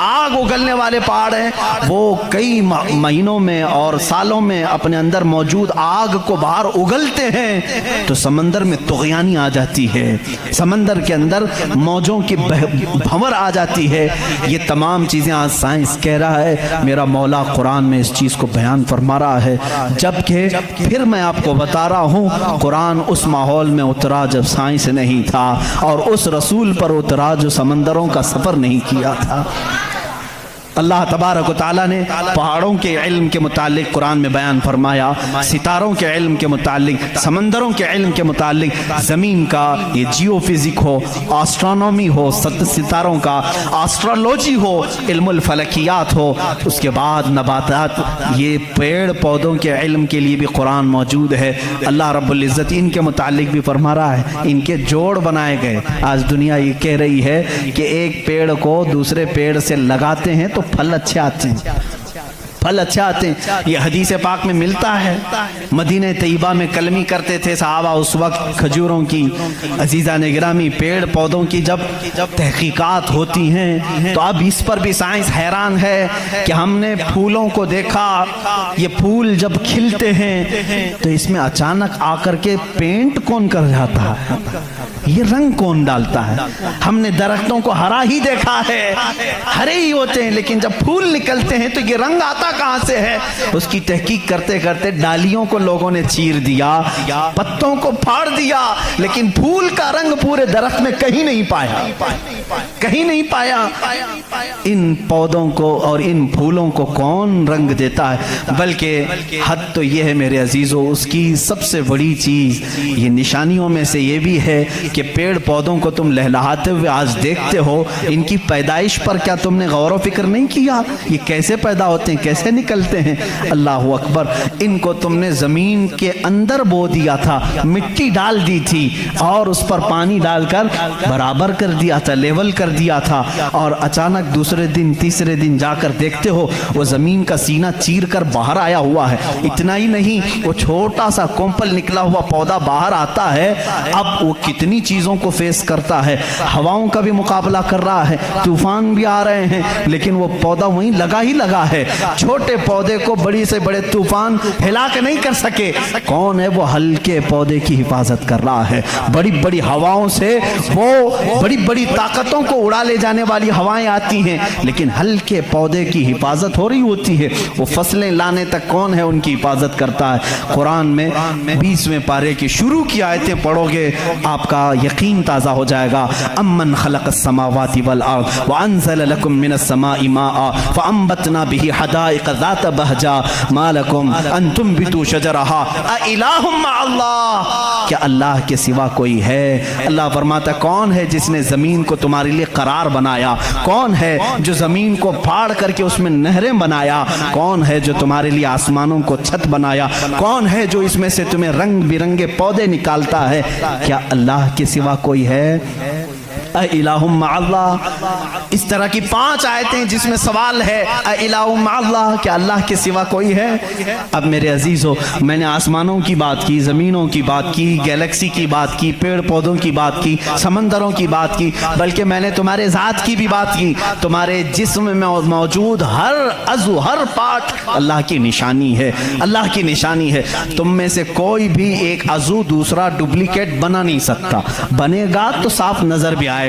आग उगलने वाले पहाड़ हैं, वो कई महीनों में और सालों में अपने अंदर मौजूद आग को बाहर उगलते हैं तो समंदर में तुग़यानी आ जाती है, समंदर के अंदर मौजों की भंवर आ जाती है। ये तमाम चीज़ें आज साइंस कह रहा है, मेरा मौला कुरान में इस चीज़ को बयान फरमा रहा है। जबकि फिर मैं आपको बता रहा हूँ, कुरान उस माहौल में उतरा जब साइंस नहीं था, और उस रसूल पर उतरा जो समंदरों का सफ़र नहीं किया था। अल्लाह तबारक व तआला ने पहाड़ों के इल्म के मुतालिक कुरान में बयान फरमाया, सितारों के इल्म के मुतालिक, समंदरों के इल्म के मुतालिक, ज़मीन का ये जियो फिजिक हो, एस्ट्रोनॉमी हो, सितारों का एस्ट्रोलॉजी हो, इल्मुल फलकियात हो, उसके बाद नबातात, ये पेड़ पौधों के इल्म के लिए भी कुरान मौजूद है। अल्लाह रब्बुल इज़्ज़त इनके मुतालिक भी फरमा रहा है, इनके जोड़ बनाए गए। आज दुनिया ये कह रही है कि एक पेड़ को दूसरे पेड़ से लगाते हैं तो फल अच्छे आते हैं, फल अच्छे आते हैं। ये हदीस पाक में मिलता है। मदीने तैयबा में कलमी करते थे सहाबा उस वक्त, खजूरों की, अजीज़ा ने गिरामी, पेड़ पौधों की जब तहकीकात होती हैं तो अब इस पर भी साइंस हैरान है कि हमने फूलों को देखा, ये फूल जब खिलते हैं तो इसमें अचानक आकर के पेंट कौन कर जाता है, ये रंग कौन डालता है। हमने दरख्तों को हरा ही देखा है, हरे ही होते हैं, लेकिन जब फूल निकलते हैं तो ये रंग आता कहां से है। उसकी तहकीक करते करते डालियों को लोगों ने चीर दिया, पत्तों को फाड़ दिया, लेकिन फूल का रंग पूरे दरख्त में कहीं नहीं पाया, कहीं नहीं पाया। इन पौधों को और इन फूलों को कौन रंग देता है। बल्कि हद तो ये है मेरे अजीजों, उसकी सबसे बड़ी चीज ये निशानियों में से ये भी है कि पेड़ पौधों को तुम लहलहाते हुए आज देखते हो, इनकी पैदाइश पर क्या तुमने गौर व फिक्र नहीं किया, ये कैसे पैदा होते हैं, कैसे निकलते हैं। अल्लाह अकबर, इनको तुमने जमीन के अंदर बो दिया था, मिट्टी डाल दी थी और उस पर पानी डालकर बराबर कर दिया था, लेवल कर दिया था, और अचानक दूसरे दिन तीसरे दिन जाकर देखते हो वो जमीन का सीना चीर कर बाहर आया हुआ है। इतना ही नहीं, वो छोटा सा कोंपल निकला हुआ पौधा बाहर आता है। अब वो कितनी चीजों को फेस करता है, हवाओं का भी मुकाबला कर रहा है, तूफान भी आ रहे हैं, लेकिन वो पौधा वहीं लगा ही लगा है। छोटे पौधे को बड़ी से बड़े तूफान हिला के नहीं कर सके। कौन है वो हल्के पौधे की हिफाजत कर रहा है। बड़ी बड़ी हवाओं से, वो बड़ी बड़ी ताकतों को उड़ा ले जाने वाली हवाएं आती हैं, लेकिन हल्के पौधे की हिफाजत हो रही होती है। वो फसलें लाने तक कौन है उनकी हिफाजत करता है। कुरान में 20वें पारे की शुरू की आयतें पढ़ोगे आपका यकीन ताज़ा हो जाएगा। अम्मन खलक़स समावाति वल अर्द व अंज़ल लकुम मिनस समाई माअ फ़अंबतना बिही हदाइक़ ज़ात बहजा मा लकुम अन तुंबितू शजरहा अइलाहुम मअल्लाह। क्या अल्लाह के सिवा कोई है? अल्लाह फरमाता, कौन है जिसने ज़मीन को तुम्हारे लिए करार बनाया? कौन है जो ज़मीन को फाड़ करके उसमें नहरें बनाया? कौन है जो तुम्हारे लिए आसमानों को छत बनाया? कौन है जो इसमें से तुम्हें रंग बिरंगे पौधे निकालता है? क्या अल्लाह के सिवा कोई है? इलाहुम मअल्लाह। इस तरह की 5 आयतें जिसमें सवाल है इलाहुम मअल्लाह, क्या अल्लाह के सिवा कोई है? अब मेरे अजीजों, मैंने आसमानों की बात की, ज़मीनों की बात की, गैलेक्सी की बात की, पेड़ पौधों की बात की, समंदरों की बात की, बल्कि मैंने तुम्हारे ज़ात की भी बात की। तुम्हारे जिस्म में मौजूद हर अज़ु, हर पार्ट अल्लाह की निशानी है, अल्लाह की निशानी है। तुम में से कोई भी एक अज़ु दूसरा डुप्लीकेट बना नहीं सकता। बनेगा तो साफ नजर भी आएगा।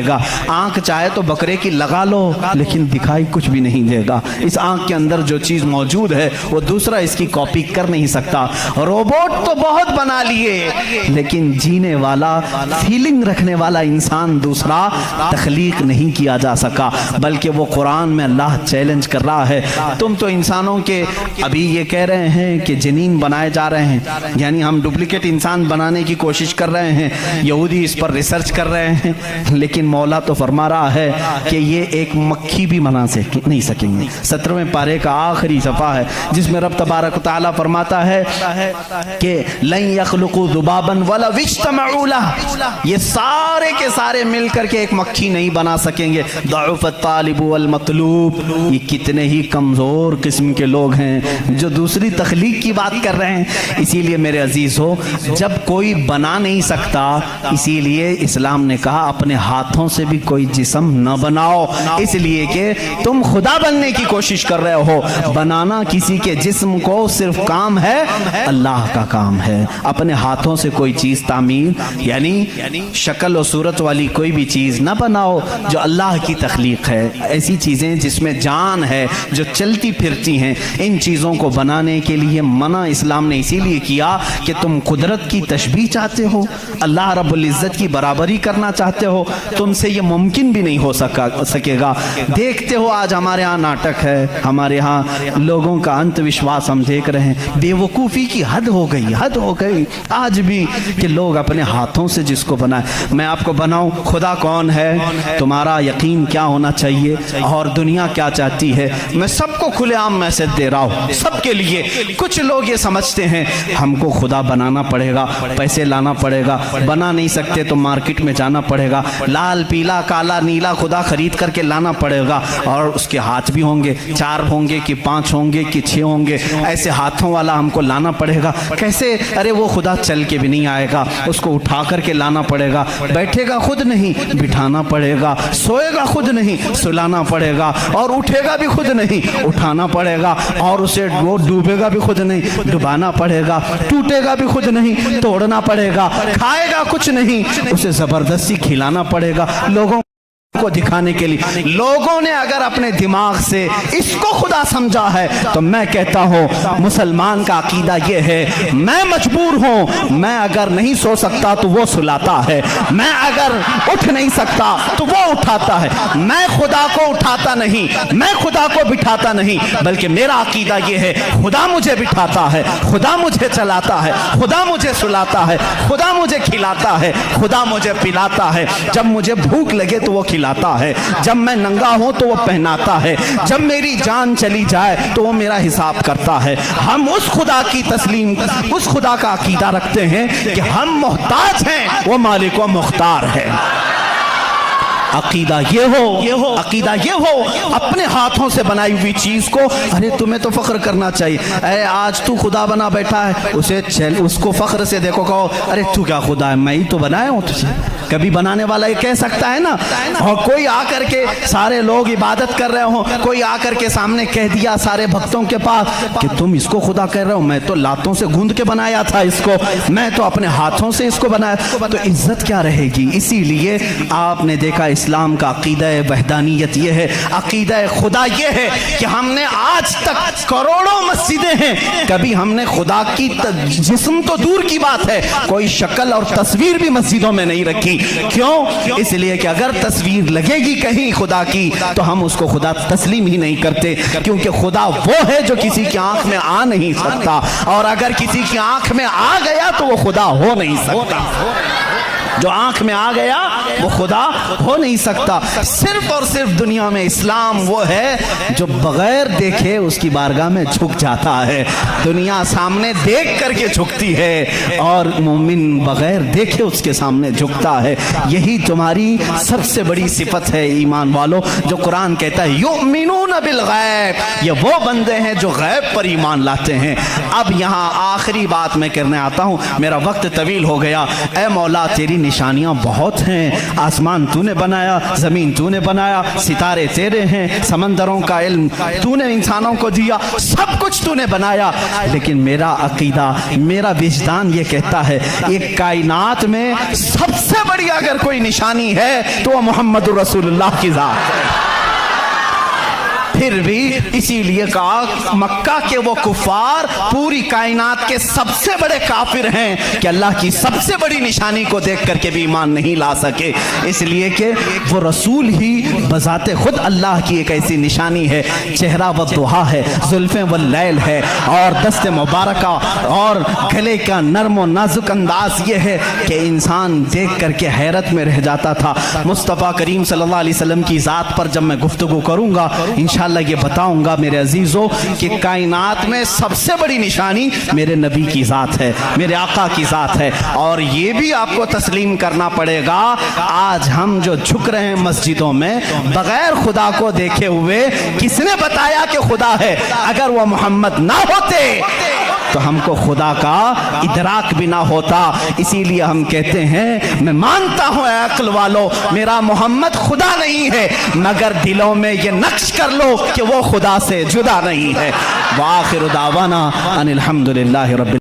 आंख चाहे तो बकरे की लगा लो, लेकिन दिखाई कुछ भी नहीं देगा। इस आंख के अंदर जो चीज मौजूद है वो दूसरा इसकी कॉपी कर नहीं सकता। रोबोट तो बहुत बना लिए, लेकिन जीने वाला, फीलिंग रखने वाला इंसान दूसरा तख्लीक नहीं किया जा सका। बल्कि वो कुरान में अल्लाह चैलेंज कर रहा है, तुम तो इंसानों के अभी ये कह रहे हैं कि जनीन बनाए जा रहे हैं, यानी हम डुप्लीकेट इंसान बनाने की कोशिश कर रहे हैं। यहूदी इस पर रिसर्च कर रहे हैं, लेकिन मौला तो फरमा रहा है कि ये एक मक्खी भी बना नहीं सकेंगे। 17वें पारे का आखिरी सफ़ा है जिसमें रब तबारक तआला फरमाता है कि लन यख्लुकू ज़ुबाबन वला इज्तमऊ लह, ये सारे के सारे मिलकर के एक मक्खी नहीं बना सकेंगे। ज़अफ़त तालिबु वल मतलूब, ये कितने ही कमज़ोर किस्म के लोग हैं जो दूसरी तख्लीक की बात कर रहे हैं। इसीलिए मेरे अजीज़ हो, जब कोई बना नहीं सकता, इसीलिए इस्लाम ने कहा अपने हाथ हाथों से भी कोई जिस्म न बनाओ, इसलिए कि तुम खुदा बनने की कोशिश कर रहे हो। बनाना किसी के जिस्म को सिर्फ काम है, अल्लाह का काम है। अपने हाथों से कोई चीज तामीर यानी शक्ल और सूरत वाली कोई भी चीज न बनाओ जो अल्लाह की तख्लीक है। ऐसी चीजें जिसमें जान है, जो चलती फिरती हैं, इन चीजों को बनाने के लिए मना इस्लाम ने इसीलिए किया कि तुम कुदरत की तशबीह चाहते हो, अल्लाह रब्बुल इज्जत की बराबरी करना चाहते हो, तुमसे ये मुमकिन भी नहीं हो सकेगा। देखते हो आज हमारे यहाँ नाटक है, हमारे यहाँ लोगों का अंधविश्वास हम देख रहे हैं। बेवकूफ़ी की हद हो गई आज भी कि लोग अपने हाथों से जिसको बनाए। मैं आपको बनाऊं, खुदा कौन है, तुम्हारा यकीन क्या होना चाहिए और दुनिया क्या चाहती है, मैं सबको खुलेआम मैसेज दे रहा हूँ, सबके लिए। कुछ लोग ये समझते हैं हमको खुदा बनाना पड़ेगा, पैसे लाना पड़ेगा, बना नहीं सकते तो मार्केट में जाना पड़ेगा, लाल पीला काला नीला खुदा खरीद करके लाना पड़ेगा, और उसके हाथ भी होंगे, 4 होंगे कि 5 होंगे कि 6 होंगे, ऐसे हाथों वाला हमको लाना पड़ेगा। कैसे? अरे वो खुदा चल के भी नहीं आएगा, उसको उठा करके लाना पड़ेगा, बैठेगा खुद नहीं बिठाना पड़ेगा, सोएगा खुद नहीं सुलाना पड़ेगा, और उठेगा भी खुद नहीं उठाना पड़ेगा, और उसे वो डूबेगा भी खुद नहीं डुबाना पड़ेगा, टूटेगा भी खुद नहीं तोड़ना पड़ेगा, खाएगा कुछ नहीं उसे जबरदस्ती खिलाना पड़ेगा लोगों को दिखाने के लिए। लोगों ने अगर अपने दिमाग से इसको खुदा समझा है तो मैं कहता हूं मुसलमान का अकीदा यह है, मैं मजबूर हूं, मैं अगर नहीं सो सकता तो वो सुलाता है, मैं अगर उठ नहीं सकता तो वो उठाता है। मैं खुदा को उठाता नहीं, मैं खुदा को बिठाता नहीं, बल्कि मेरा अकीदा यह है खुदा मुझे बिठाता है, खुदा मुझे चलाता है, खुदा मुझे सुलाता है, खुदा मुझे खिलाता है, खुदा मुझे पिलाता है। जब मुझे भूख लगे तो वो खिलाता है, जब मैं नंगा हूं तो वो पहनाता है, जब मेरी जान चली जाए तो वो मेरा हिसाब करता है। हम उस खुदा की तस्लीम, उस खुदा का अकीदा रखते हैं कि हम मोहताज हैं, वो मालिक व मुख्तार है। अकीदा ये हो अपने हाथों से बनाई हुई चीज को, अरे तुम्हें तो फख्र करना चाहिए, अरे आज तू खुदा बना बैठा है, उसको फख्र से देखो, कहो अरे तू क्या खुदा है, मैं ही तो बनाया हूं तुझे। कभी बनाने वाला ये कह सकता है ना। और कोई आकर के, सारे लोग इबादत कर रहे हो, कोई आकर के सामने कह दिया सारे भक्तों के पास कि तुम इसको खुदा कह रहे हो, मैं तो लातों से गूंद के बनाया था इसको, मैं तो अपने हाथों से इसको बनाया, तो इज्जत क्या रहेगी। इसीलिए आपने देखा इस्लाम का अकीदा वहदानियत ये है, अकीदा खुदा ये है कि हमने आज तक करोड़ों मस्जिदें हैं, कभी हमने खुदा की जिस्म तो दूर की बात है, कोई शक्ल और तस्वीर भी मस्जिदों में नहीं रखी। क्यों? इसलिए कि अगर तस्वीर लगेगी कहीं खुदा की तो हम उसको खुदा तस्लीम ही नहीं करते, क्योंकि खुदा वो है जो किसी की आंख में आ नहीं सकता, और अगर किसी की आंख में आ गया तो वो खुदा हो नहीं सकता। जो आंख में आ गया वो खुदा हो नहीं सकता। सिर्फ और सिर्फ दुनिया में इस्लाम वो है जो बगैर देखे उसकी बारगाह में झुक जाता है। दुनिया सामने देख करके झुकती है और मोमिन बगैर देखे उसके सामने झुकता है। यही तुम्हारी सबसे बड़ी सिफत है ईमान वालों, जो कुरान कहता है युमिनून बिल गैब, ये वो बंदे हैं जो गैब पर ईमान लाते हैं। अब यहाँ आखिरी बात मैं करने आता हूँ, मेरा वक्त तवील हो गया। ऐ मौला तेरी निशानियां बहुत हैं, आसमान तूने बनाया, जमीन तूने बनाया, सितारे तेरे हैं, समंदरों का इल्म तूने इंसानों को दिया, सब कुछ तूने बनाया। लेकिन मेरा अकीदा, मेरा विजदान ये कहता है एक कायनात में सबसे बड़ी अगर कोई निशानी है तो वो मोहम्मद रसूलुल्लाह की जात है। फिर भी इसीलिए कहा मक्का के वो कुफार पूरी कायनात के सबसे बड़े काफिर हैं कि अल्लाह की सबसे बड़ी निशानी को देख करके भी ईमान नहीं ला सके, इसलिए कि वो रसूल ही बजाते खुद अल्लाह की एक ऐसी निशानी है। चेहरा व दुहा है, जुल्फे व लैल है, और दस्ते मुबारका और गले का नरम व नाजुक अंदाज ये है कि इंसान देख करके हैरत में रह जाता था। मुस्तफ़ा करीम सल्लल्लाहु अलैहि वसल्लम की ज़ात पर जब मैं गुफ्तगू करूँगा इंशाअल्लाह ये बताऊंगा मेरे अजीजों कि कायनात में सबसे बड़ी निशानी मेरे नबी की ज़ात है, मेरे आका की ज़ात है। और ये भी आपको तस्लीम करना पड़ेगा, आज हम जो झुक रहे हैं मस्जिदों में बगैर खुदा को देखे हुए, किसने बताया कि खुदा है? अगर वो मोहम्मद ना होते تو ہم کو خدا کا ادراک بھی نہ ہوتا. اسی لیے ہم کہتے ہیں میں مانتا ہوں اے عقل والو میرا محمد خدا نہیں ہے, مگر دلوں میں یہ نقش کر لو کہ وہ خدا سے جدا نہیں ہے. وآخر دعوانا ان الحمدللہ رب